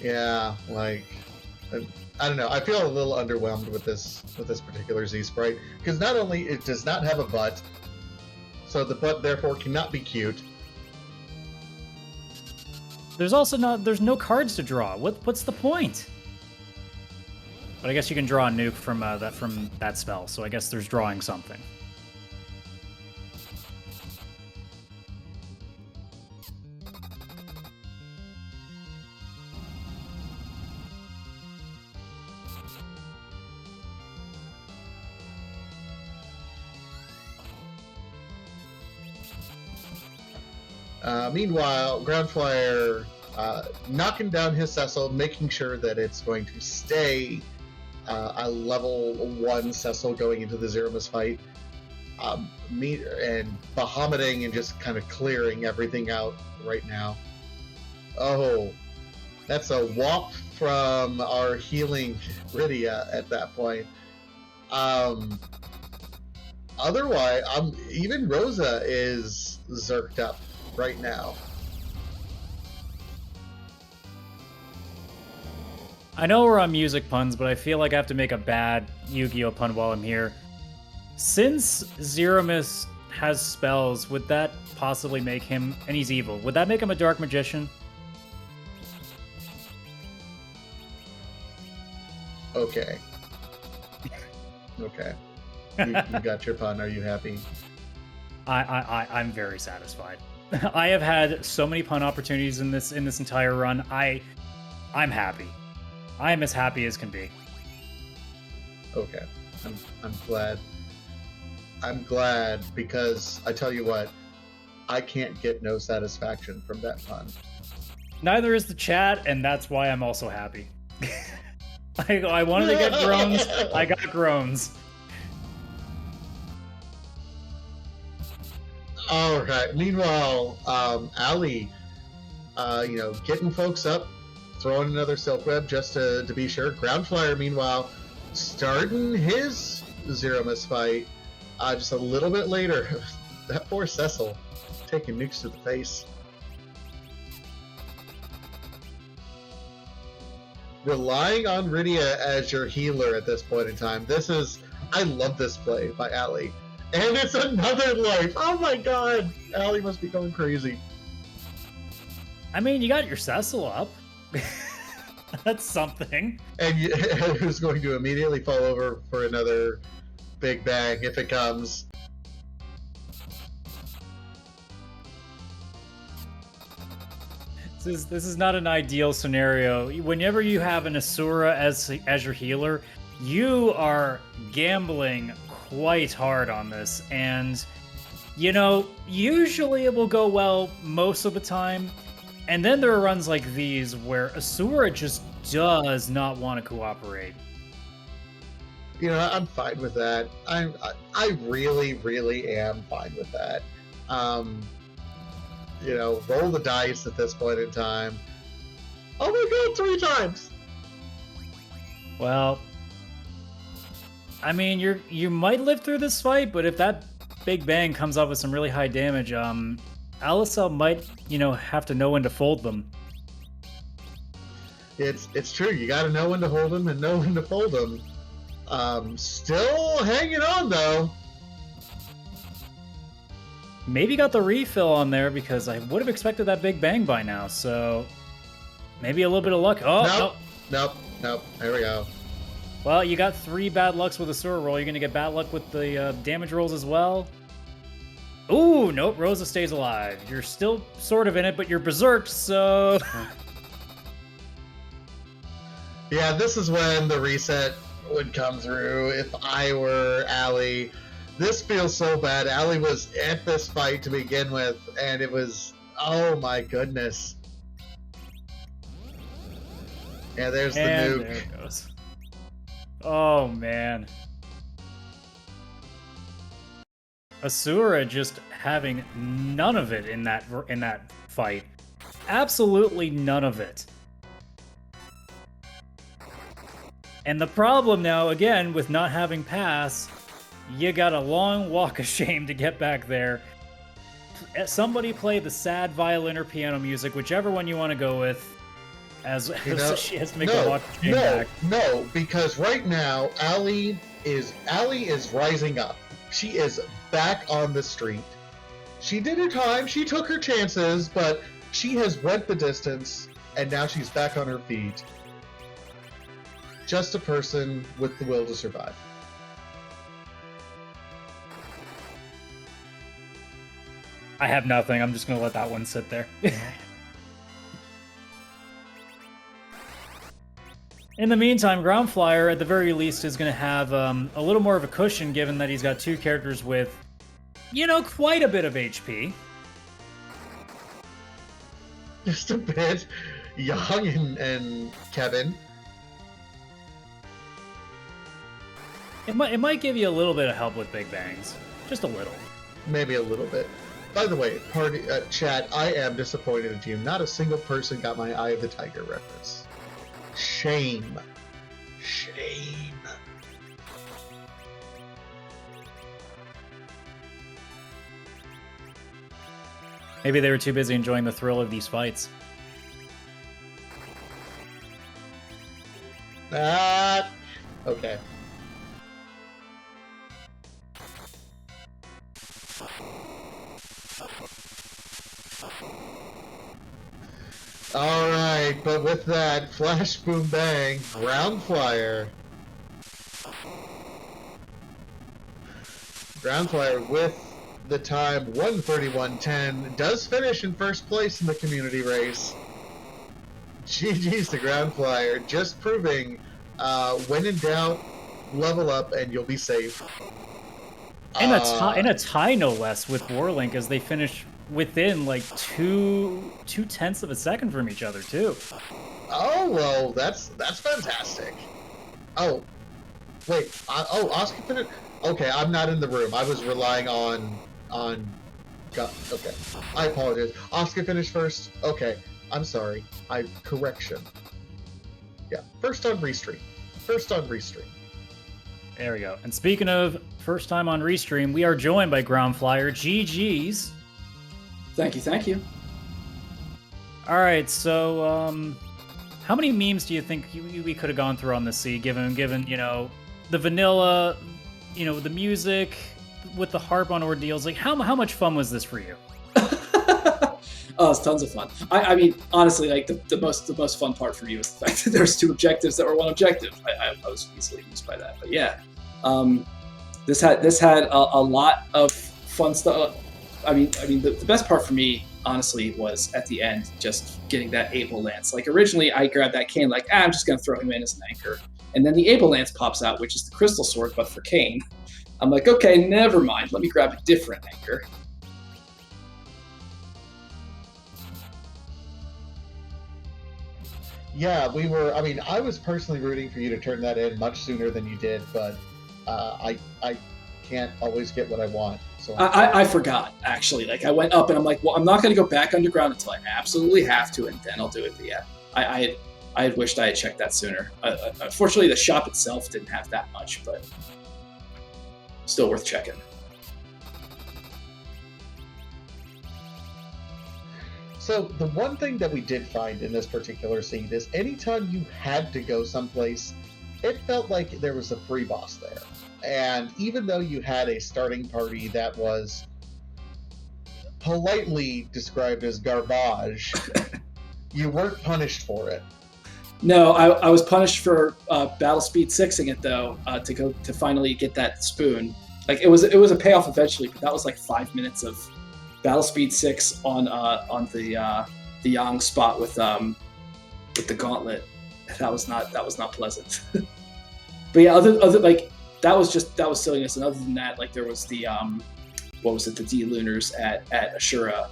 Yeah, I don't know. I feel a little underwhelmed with this particular Z sprite, because not only it does not have a butt, so the butt therefore cannot be cute. There's there's no cards to draw. What's the point? But I guess you can draw a nuke from that spell, so I guess there's drawing something. Meanwhile, Ground Flyer knocking down his Cecil, making sure that it's going to stay a level 1 Cecil going into the Zero-Miss fight. And Bahamutting and just kind of clearing everything out right now. Oh, that's a whop from our healing Rydia at that point. Otherwise, even Rosa is zerked up right now. I know we're on music puns, but I feel like I have to make a bad Yu-Gi-Oh pun while I'm here. Since Zero-Miss has spells, would that possibly make him, and he's evil, would that make him a dark magician? Okay. Okay. You got your pun. Are you happy? I'm very satisfied. I have had so many pun opportunities in this entire run. I'm happy. I am as happy as can be. Okay. I'm glad. I'm glad because I tell you what, I can't get no satisfaction from that pun. Neither is the chat, and that's why I'm also happy. I wanted to get groans. I got groans. All right. Meanwhile, Ali, getting folks up, throwing another silk web just to be sure. Ground Flyer, meanwhile, starting his Zero-Miss fight just a little bit later. That poor Cecil taking nukes to the face. Relying on Rydia as your healer at this point in time. I love this play by Ali. And it's another life. Oh my god. Ali must be going crazy. I mean, you got your Cecil up. That's something. And who's going to immediately fall over for another big bang if it comes. This is not an ideal scenario. Whenever you have an Asura as your healer, you are gambling quite hard on this. And, usually it will go well most of the time. And then there are runs like these where Asura just does not want to cooperate. I'm fine with that. I really, really am fine with that. Roll the dice at this point in time. Oh my god, 3 times! Well, I mean, you might live through this fight, but if that Big Bang comes up with some really high damage, Alicel might, have to know when to fold them. It's true. You got to know when to hold them and know when to fold them. Still hanging on though. Maybe got the refill on there because I would have expected that Big Bang by now. So maybe a little bit of luck. Oh, nope. There we go. Well, you got 3 bad lucks with a Asura roll. You're going to get bad luck with the damage rolls as well. Ooh, nope. Rosa stays alive. You're still sort of in it, but you're berserked, so... Yeah, this is when the reset would come through. If I were Ali, this feels so bad. Ali was at this fight to begin with, and it was... Oh my goodness. Yeah, there's the nuke. There it goes. Oh, man. Asura just having none of it in that fight. Absolutely none of it. And the problem now, again, with not having pass, you got a long walk of shame to get back there. Somebody play the sad violin or piano music, whichever one you want to go with. As she has to make a walk of shame back. No, because right now Ali is rising up. She is back on the street. She did her time. She took her chances, but she has went the distance, and now she's back on her feet. Just a person with the will to survive. I have nothing. I'm just going to let that one sit there. In the meantime, Ground Flyer, at the very least, is going to have a little more of a cushion, given that he's got 2 characters with, quite a bit of HP. just a bit. Young and Kevin. It might give you a little bit of help with big bangs. Just a little. Maybe a little bit. By the way, chat, I am disappointed in you. Not a single person got my Eye of the Tiger reference. Shame. Shame. Maybe they were too busy enjoying the thrill of these fights. Okay. Alright, but with that, flash, boom, bang, ground flyer. Ground flyer with the time 1:31.10 does finish in first place in the community race. GG's to ground flyer, just proving when in doubt, level up and you'll be safe. In a tie, no less, with Warlink as they finish within like two tenths of a second from each other too. Oh well, that's fantastic. Oh, wait. Oscar finished. Okay, I'm not in the room. I was relying on. Okay, I apologize. Oscar finished first. Okay, I'm sorry. Correction. Yeah, first on Restream. There we go. And speaking of first time on Restream, we are joined by Ground Flyer. GG's. Thank you. All right, so how many memes do you think we could have gone through on this seed, given the vanilla, the music with the harp on ordeals? Like, how much fun was this for you? Oh, it's tons of fun. I mean, honestly, like the most fun part for me was the fact that there's two objectives that were one objective. I was easily amused by that. But yeah, this had a lot of fun stuff. I mean, the best part for me, honestly, was at the end, just getting that Able Lance. Like, originally, I grabbed that Kane, like, I'm just going to throw him in as an anchor. And then the Able Lance pops out, which is the Crystal Sword, but for Kane. I'm like, okay, never mind. Let me grab a different anchor. Yeah, I was personally rooting for you to turn that in much sooner than you did, but I can't always get what I want. So I forgot, actually. Like, I went up and I'm like, well, I'm not going to go back underground until I absolutely have to, and then I'll do it. But yeah, I had wished I had checked that sooner. Unfortunately, the shop itself didn't have that much, but still worth checking. So the one thing that we did find in this particular scene is anytime you had to go someplace, it felt like there was a free boss there. And even though you had a starting party that was politely described as garbage, you weren't punished for it. No, I was punished for battle speed 6ing it though, to finally get that spoon. Like, it was a payoff eventually, but that was like 5 minutes of battle speed 6 on the Yang spot with the gauntlet. That was not pleasant. But yeah, other like that was silliness. And other than that, like, there was the the D-Lunars at Ashura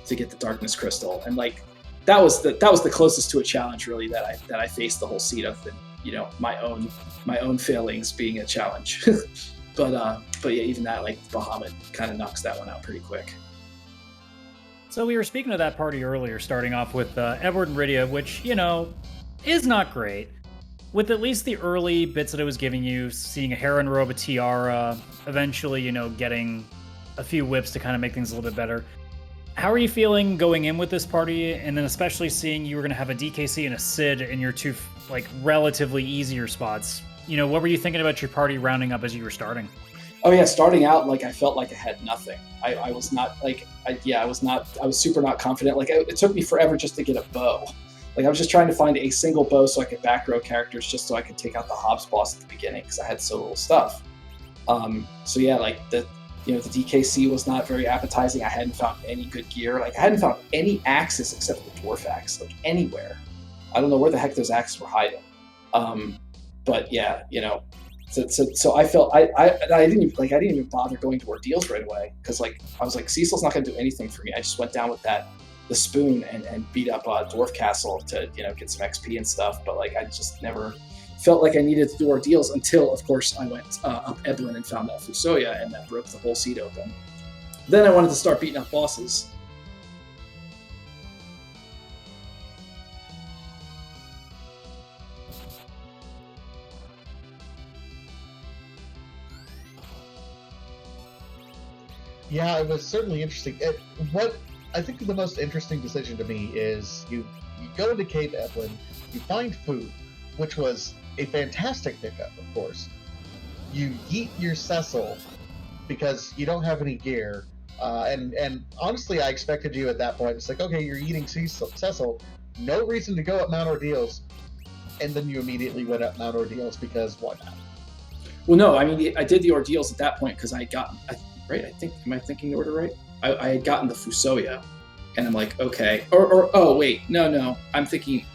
to get the Darkness Crystal, and like that was the closest to a challenge really that I faced the whole seed of, and my own failings being a challenge. but yeah, even that, like, Bahamut kind of knocks that one out pretty quick. So we were speaking of that party earlier, starting off with Edward and Rydia, which, is not great. With at least the early bits that it was giving you, seeing a Heron robe, a tiara, eventually, getting a few whips to kind of make things a little bit better. How are you feeling going in with this party, and then especially seeing you were going to have a DKC and a Sid in your two, like, relatively easier spots? What were you thinking about your party rounding up as you were starting? Oh yeah, starting out, like, I felt like I had nothing. I was not, like, I was super not confident. Like, it took me forever just to get a bow. Like, I was just trying to find a single bow so I could back row characters just so I could take out the Hobbs boss at the beginning because I had so little stuff. So yeah, like, the DKC was not very appetizing. I hadn't found any good gear. Like, I hadn't found any axes except the dwarf axe, like, anywhere. I don't know where the heck those axes were hiding. But yeah, so I felt I didn't even bother going to ordeals right away because, like, I was like, Cecil's not going to do anything for me. I just went down with that the spoon and beat up Dwarf Castle to get some XP and stuff. But like I just never felt like I needed to do ordeals until, of course, I went up Eblin and found that Fusoya, and that broke the whole seed open. Then I wanted to start beating up bosses. Yeah, it was certainly interesting. What I think the most interesting decision to me is you go into Cave Evelyn, you find food, which was a fantastic pickup, of course. You yeet your Cecil because you don't have any gear, and honestly, I expected you at that point. It's like, okay, you're eating Cecil, no reason to go up Mount Ordeals, and then you immediately went up Mount Ordeals because why not? Well, no, I mean, I did the ordeals at that point because I had gotten, right? Am I thinking the order right? I had gotten the Fusoya, and I'm like, okay. Oh, wait, no. I'm thinking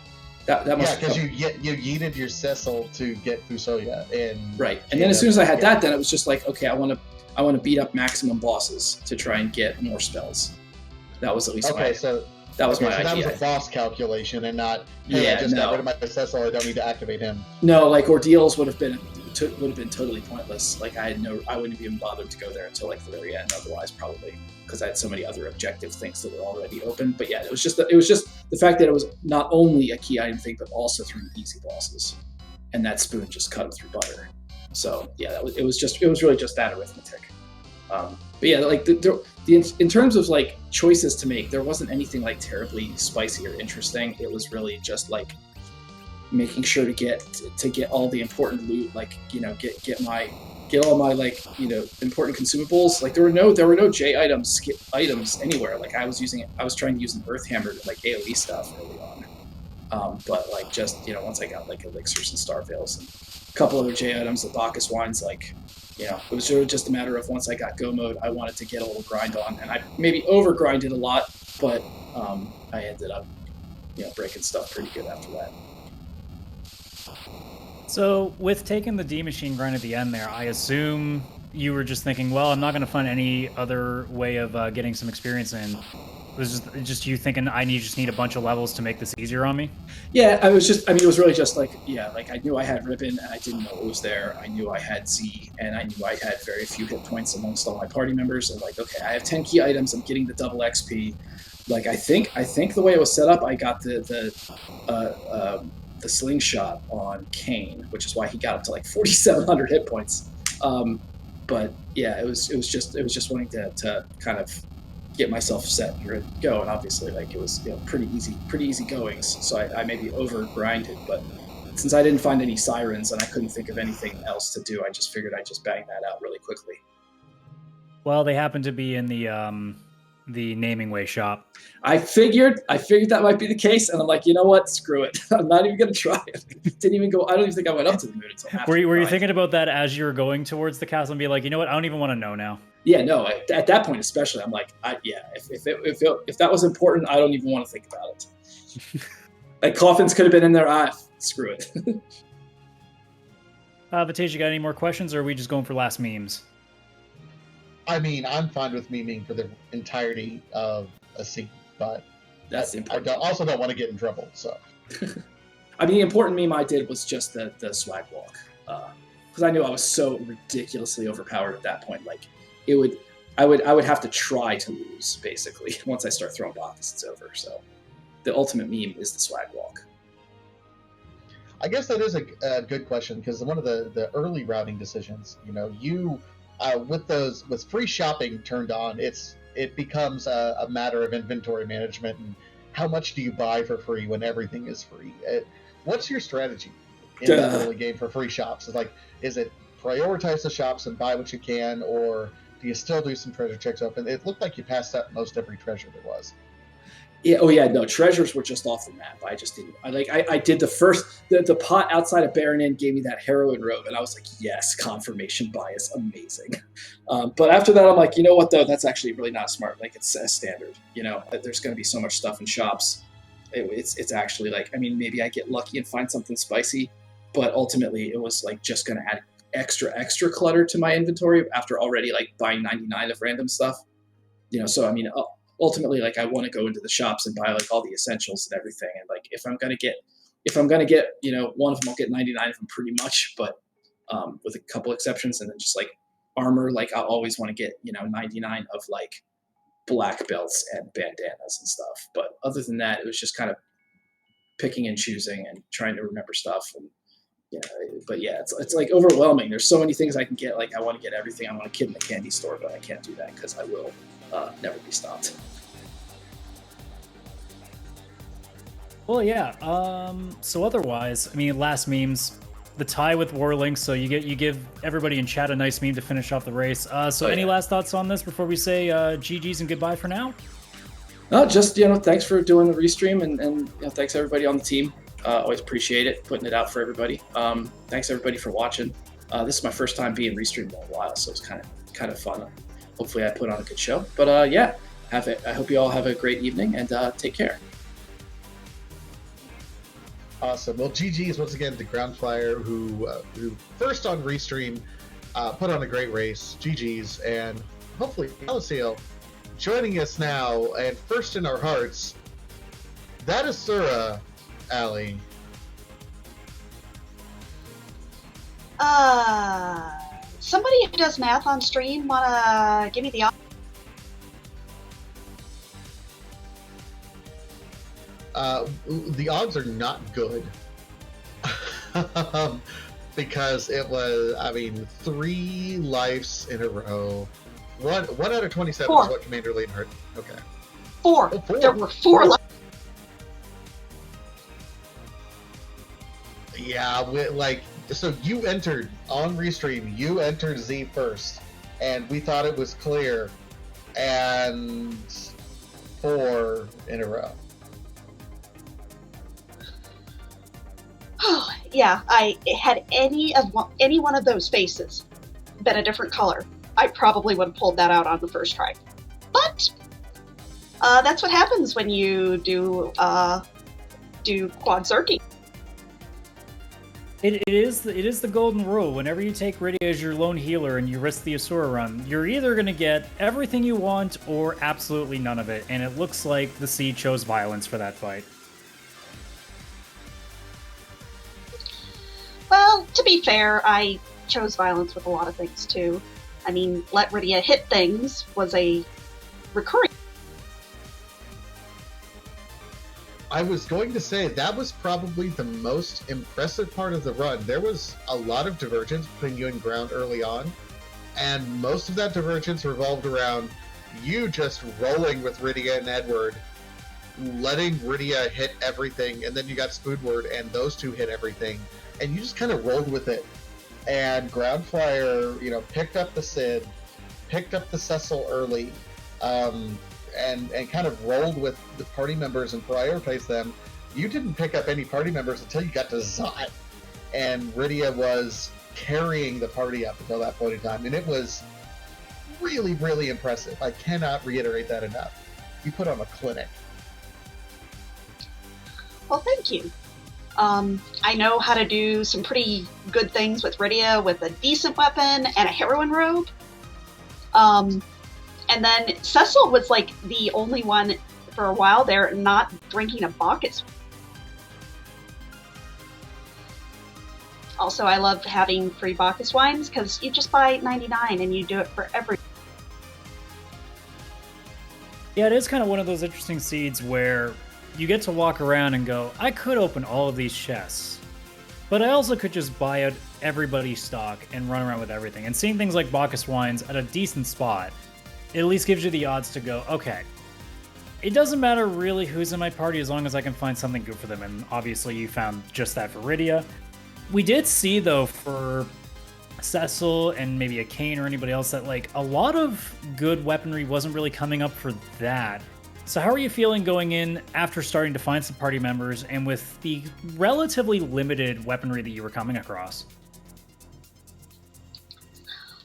that must. Yeah, because you yeeted your Cecil to get Fusoya, and right. And then as soon as I had that, then it was just like, okay, I want to beat up maximum bosses to try and get more spells. That was at least my idea. That was a boss calculation, and not, hey, I just got rid of my Cecil, I don't need to activate him. No, like ordeals would have been totally pointless. Like I wouldn't have even bothered to go there until like the very end. Otherwise, probably because I had so many other objective things that were already open. But yeah, it was just the fact that it was not only a key item thing, but also 3 easy bosses, and that spoon just cut them through butter. So yeah, it was really just that arithmetic. But yeah, like in terms of like choices to make, there wasn't anything like terribly spicy or interesting. It was really just like making sure to get all the important loot, like get all my like important consumables. Like there were no J items anywhere. Like I was trying to use an Earth Hammer to like AoE stuff early on, but like just once I got like elixirs and star veils and a couple other J items, the Bacchus wines, like it was really just a matter of once I got go mode, I wanted to get a little grind on, and I maybe over grinded a lot, but I ended up breaking stuff pretty good after that. So, with taking the D machine grind at the end there, I assume you were just thinking, well, I'm not going to find any other way of getting some experience in. It was just you thinking, I just need a bunch of levels to make this easier on me? Yeah, it was really just like, like I knew I had Ribbon, and I didn't know it was there. I knew I had Z, and I knew I had very few hit points amongst all my party members. And like, okay, I have 10 key items, I'm getting the double XP. Like, I think the way it was set up, I got the slingshot on Kane, which is why he got up to like 4,700 hit points. But yeah, it was just wanting to kind of get myself set and ready to go, and obviously like it was pretty easy goings. So I maybe over grinded, but since I didn't find any sirens and I couldn't think of anything else to do, I just figured I'd just bang that out really quickly. Well, they happen to be in the Naming Way shop. I figured that might be the case, and I'm like, you know what? Screw it. I'm not even gonna try it. Didn't even go. I don't even think I went up to the moon until after. Were you thinking about that as you were going towards the castle and be like, you know what? I don't even want to know now. Yeah, no. At that point, especially, I'm like, if that was important, I don't even want to think about it. Like coffins could have been in there. Screw it. Vatej, you got any more questions, or are we just going for last memes? I mean, I'm fine with memeing for the entirety of a scene, but that's important. I also don't want to get in trouble. So, I mean, the important meme I did was just the swag walk, because I knew I was so ridiculously overpowered at that point. Like, I would have to try to lose basically once I start throwing Bacchus, it's over. So, the ultimate meme is the swag walk. I guess that is a good question, because one of the early routing decisions, with free shopping turned on, it becomes a matter of inventory management and how much do you buy for free when everything is free. What's your strategy in the early game for free shops? Is it prioritize the shops and buy what you can, or do you still do some treasure checks open? It looked like you passed up most every treasure there was. Yeah. Oh yeah. No, treasures were just off the map. I just didn't. I did the pot outside of Baron Inn gave me that heroin robe, and I was like, yes, confirmation bias, amazing. But after that, I'm like, you know what though? That's actually really not smart. Like it's a standard. There's going to be so much stuff in shops. It's actually like, I mean, maybe I get lucky and find something spicy, but ultimately it was like just going to add extra clutter to my inventory after already like buying 99 of random stuff. So I mean. ultimately, like, I want to go into the shops and buy like all the essentials and everything. And like, if I'm gonna get, you know, one of them, I'll get 99 of them pretty much, but with a couple exceptions. And then just like armor, like I'll always want to get, you know, 99 of like black belts and bandanas and stuff. But other than that, it was just kind of picking and choosing and trying to remember stuff. And yeah, but yeah, it's like overwhelming. There's so many things I can get. Like I want to get everything. I want a kid in the candy store, but I can't do that because I will never be stopped. Well, yeah. So otherwise, I mean, last memes, the tie with Warlink. So you give everybody in chat a nice meme to finish off the race. Any last thoughts on this before we say GG's and goodbye for now? No, just, you know, thanks for doing the restream, and you know, thanks everybody on the team. Always appreciate it, putting it out for everybody. Thanks everybody for watching. This is my first time being restreamed in a while, so it's kind of fun. Hopefully I put on a good show. But yeah, I hope you all have a great evening, and take care. Awesome. Well, GG's once again to Groundflyer, who first on Restream put on a great race. GG's, and hopefully Aliceal joining us now, and first in our hearts, that is Sura, Allie. Somebody who does math on stream wanna give me the option? The odds are not good. Because it was, I mean, 3 lives in a row. One out of 27 4. is what Commander Layton heard. Okay. 4. Oh, 4. There were 4 left. Yeah, so you entered on Restream, you entered Z first, and we thought it was clear, and 4 in a row. Oh, yeah, had any one of those faces been a different color, I probably would have pulled that out on the first try. But that's what happens when you do quad circuit. It is the golden rule. Whenever you take Rydia as your lone healer and you risk the Asura run, you're either going to get everything you want or absolutely none of it. And it looks like the Seed chose violence for that fight. Well, to be fair, I chose violence with a lot of things too. I mean, let Rydia hit things was a recurring. I was going to say, that was probably the most impressive part of the run. There was a lot of divergence between you and Ground early on, and most of that divergence revolved around you just rolling with Rydia and Edward, letting Rydia hit everything, and then you got Spoonward, and those two hit everything, and you just kind of rolled with it. And Groundflyer, you know, picked up the Sid, picked up the Cecil early, and kind of rolled with the party members and prioritized them. You didn't pick up any party members until you got to Zot, and Rydia was carrying the party up until that point in time, and it was really, really impressive. I cannot reiterate that enough. You put on a clinic. Well, thank you. I know how to do some pretty good things with Rydia with a decent weapon and a heroine robe. And then Cecil was like the only one for a while there not drinking a Bacchus. Also, I love having free Bacchus wines because you just buy 99 and you do it for every. Yeah, it is kind of one of those interesting seeds where you get to walk around and go, I could open all of these chests, but I also could just buy out everybody's stock and run around with everything. And seeing things like Bacchus wines at a decent spot, it at least gives you the odds to go, okay, it doesn't matter really who's in my party as long as I can find something good for them. And obviously you found just that for Rydia. We did see, though, for Cecil and maybe a Kane or anybody else, that like a lot of good weaponry wasn't really coming up for that. So how are you feeling going in after starting to find some party members and with the relatively limited weaponry that you were coming across?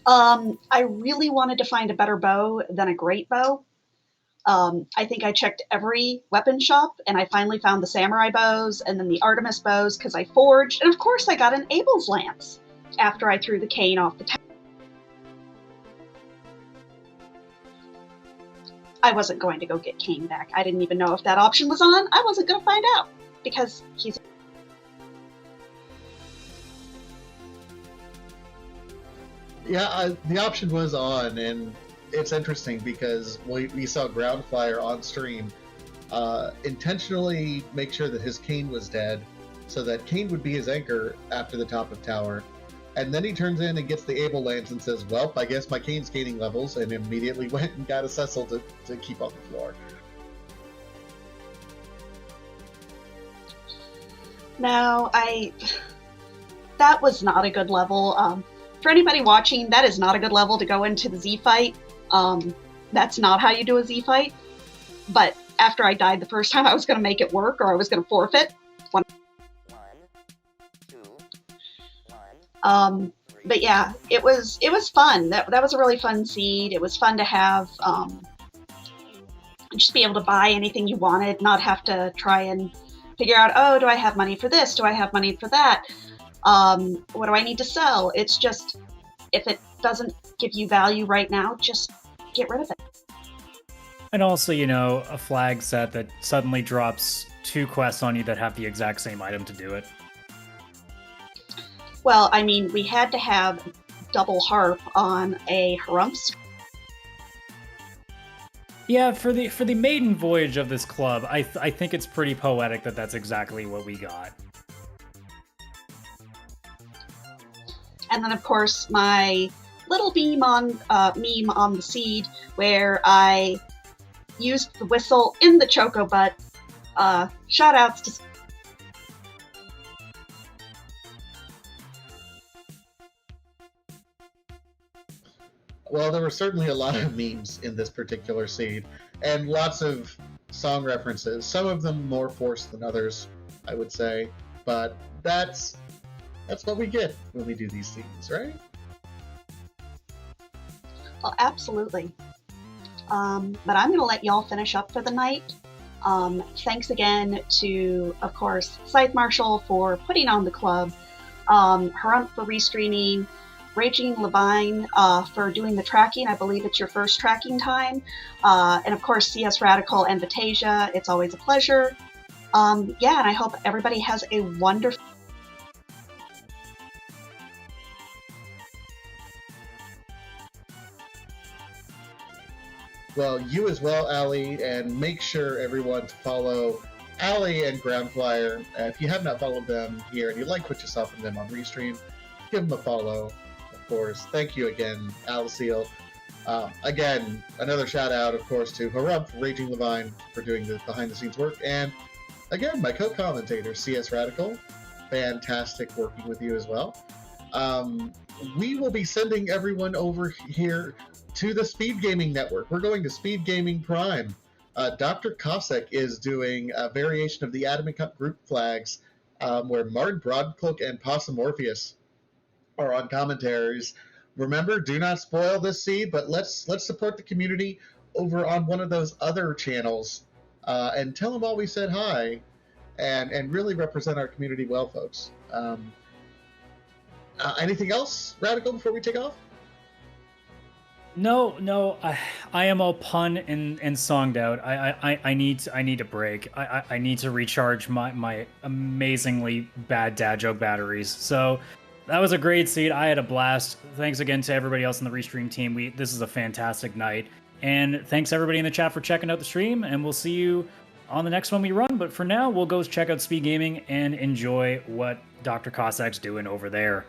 I really wanted to find a better bow than a great bow. I think I checked every weapon shop, and I finally found the samurai bows and then the Artemis bows because I forged. And of course I got an Abel's lance after I threw the cane off the tower. I wasn't going to go get Kane back. I didn't even know if that option was on. I wasn't going to find out because he's. Yeah, the option was on, and it's interesting because we saw Groundfire on stream intentionally make sure that his Kane was dead so that Kane would be his anchor after the top of tower. And then he turns in and gets the Able Lance and says, well, I guess my Kane's gaining levels, and immediately went and got a Cecil to keep on the floor. No, that was not a good level. For anybody watching, that is not a good level to go into the Z fight. That's not how you do a Z fight. But after I died the first time, I was going to make it work, or I was going to forfeit. But yeah, it was fun. That was a really fun seed. It was fun to have just be able to buy anything you wanted, not have to try and figure out, oh, do I have money for this? Do I have money for that? What do I need to sell? It's just, if it doesn't give you value right now, just get rid of it. And also, a flag set that suddenly drops 2 quests on you that have the exact same item to do it. Well, I mean, we had to have double harp on a Harumps. Yeah, for the maiden voyage of this club, I think it's pretty poetic that that's exactly what we got. And then, of course, my little meme on the seed where I used the whistle in the Choco Butt. Shout outs to. Well, there were certainly a lot of memes in this particular seed, and lots of song references. Some of them more forced than others, I would say. But that's what we get when we do these seeds, right? Well, absolutely. But I'm going to let y'all finish up for the night. Thanks again to, of course, Scythe Marshall for putting on the club, Harump for restreaming, Raging Levine for doing the tracking. I believe it's your first tracking time. And of course, CS Radical and Vatasia. It's always a pleasure. And I hope everybody has a wonderful. Well, you as well, Allie, and make sure everyone to follow Allie and Groundflyer. If you have not followed them here and you like what you saw from them on Restream, give them a follow, of course. Thank you again, Aliceel. Again, another shout out, of course, to Harump, Raging Levine, for doing the behind-the-scenes work. And again, my co-commentator, CS Radical. Fantastic working with you as well. We will be sending everyone over here to the Speed Gaming Network. We're going to Speed Gaming Prime. Dr. Cossack is doing a variation of the Adamant Cup group flags where Martin Broadcloak and Possum Morpheus are on commentaries. Remember, do not spoil this seed, but let's support the community over on one of those other channels and tell them all we said hi and really represent our community well, folks. Anything else, Radical, before we take off? No, I am all pun and songed out. I need a break. I need to recharge my amazingly bad dad joke batteries. So that was a great seed. I had a blast. Thanks again to everybody else in the Restream team. This is a fantastic night. And thanks everybody in the chat for checking out the stream, and we'll see you on the next one we run. But for now, we'll go check out Speed Gaming and enjoy what Dr. Cossack's doing over there.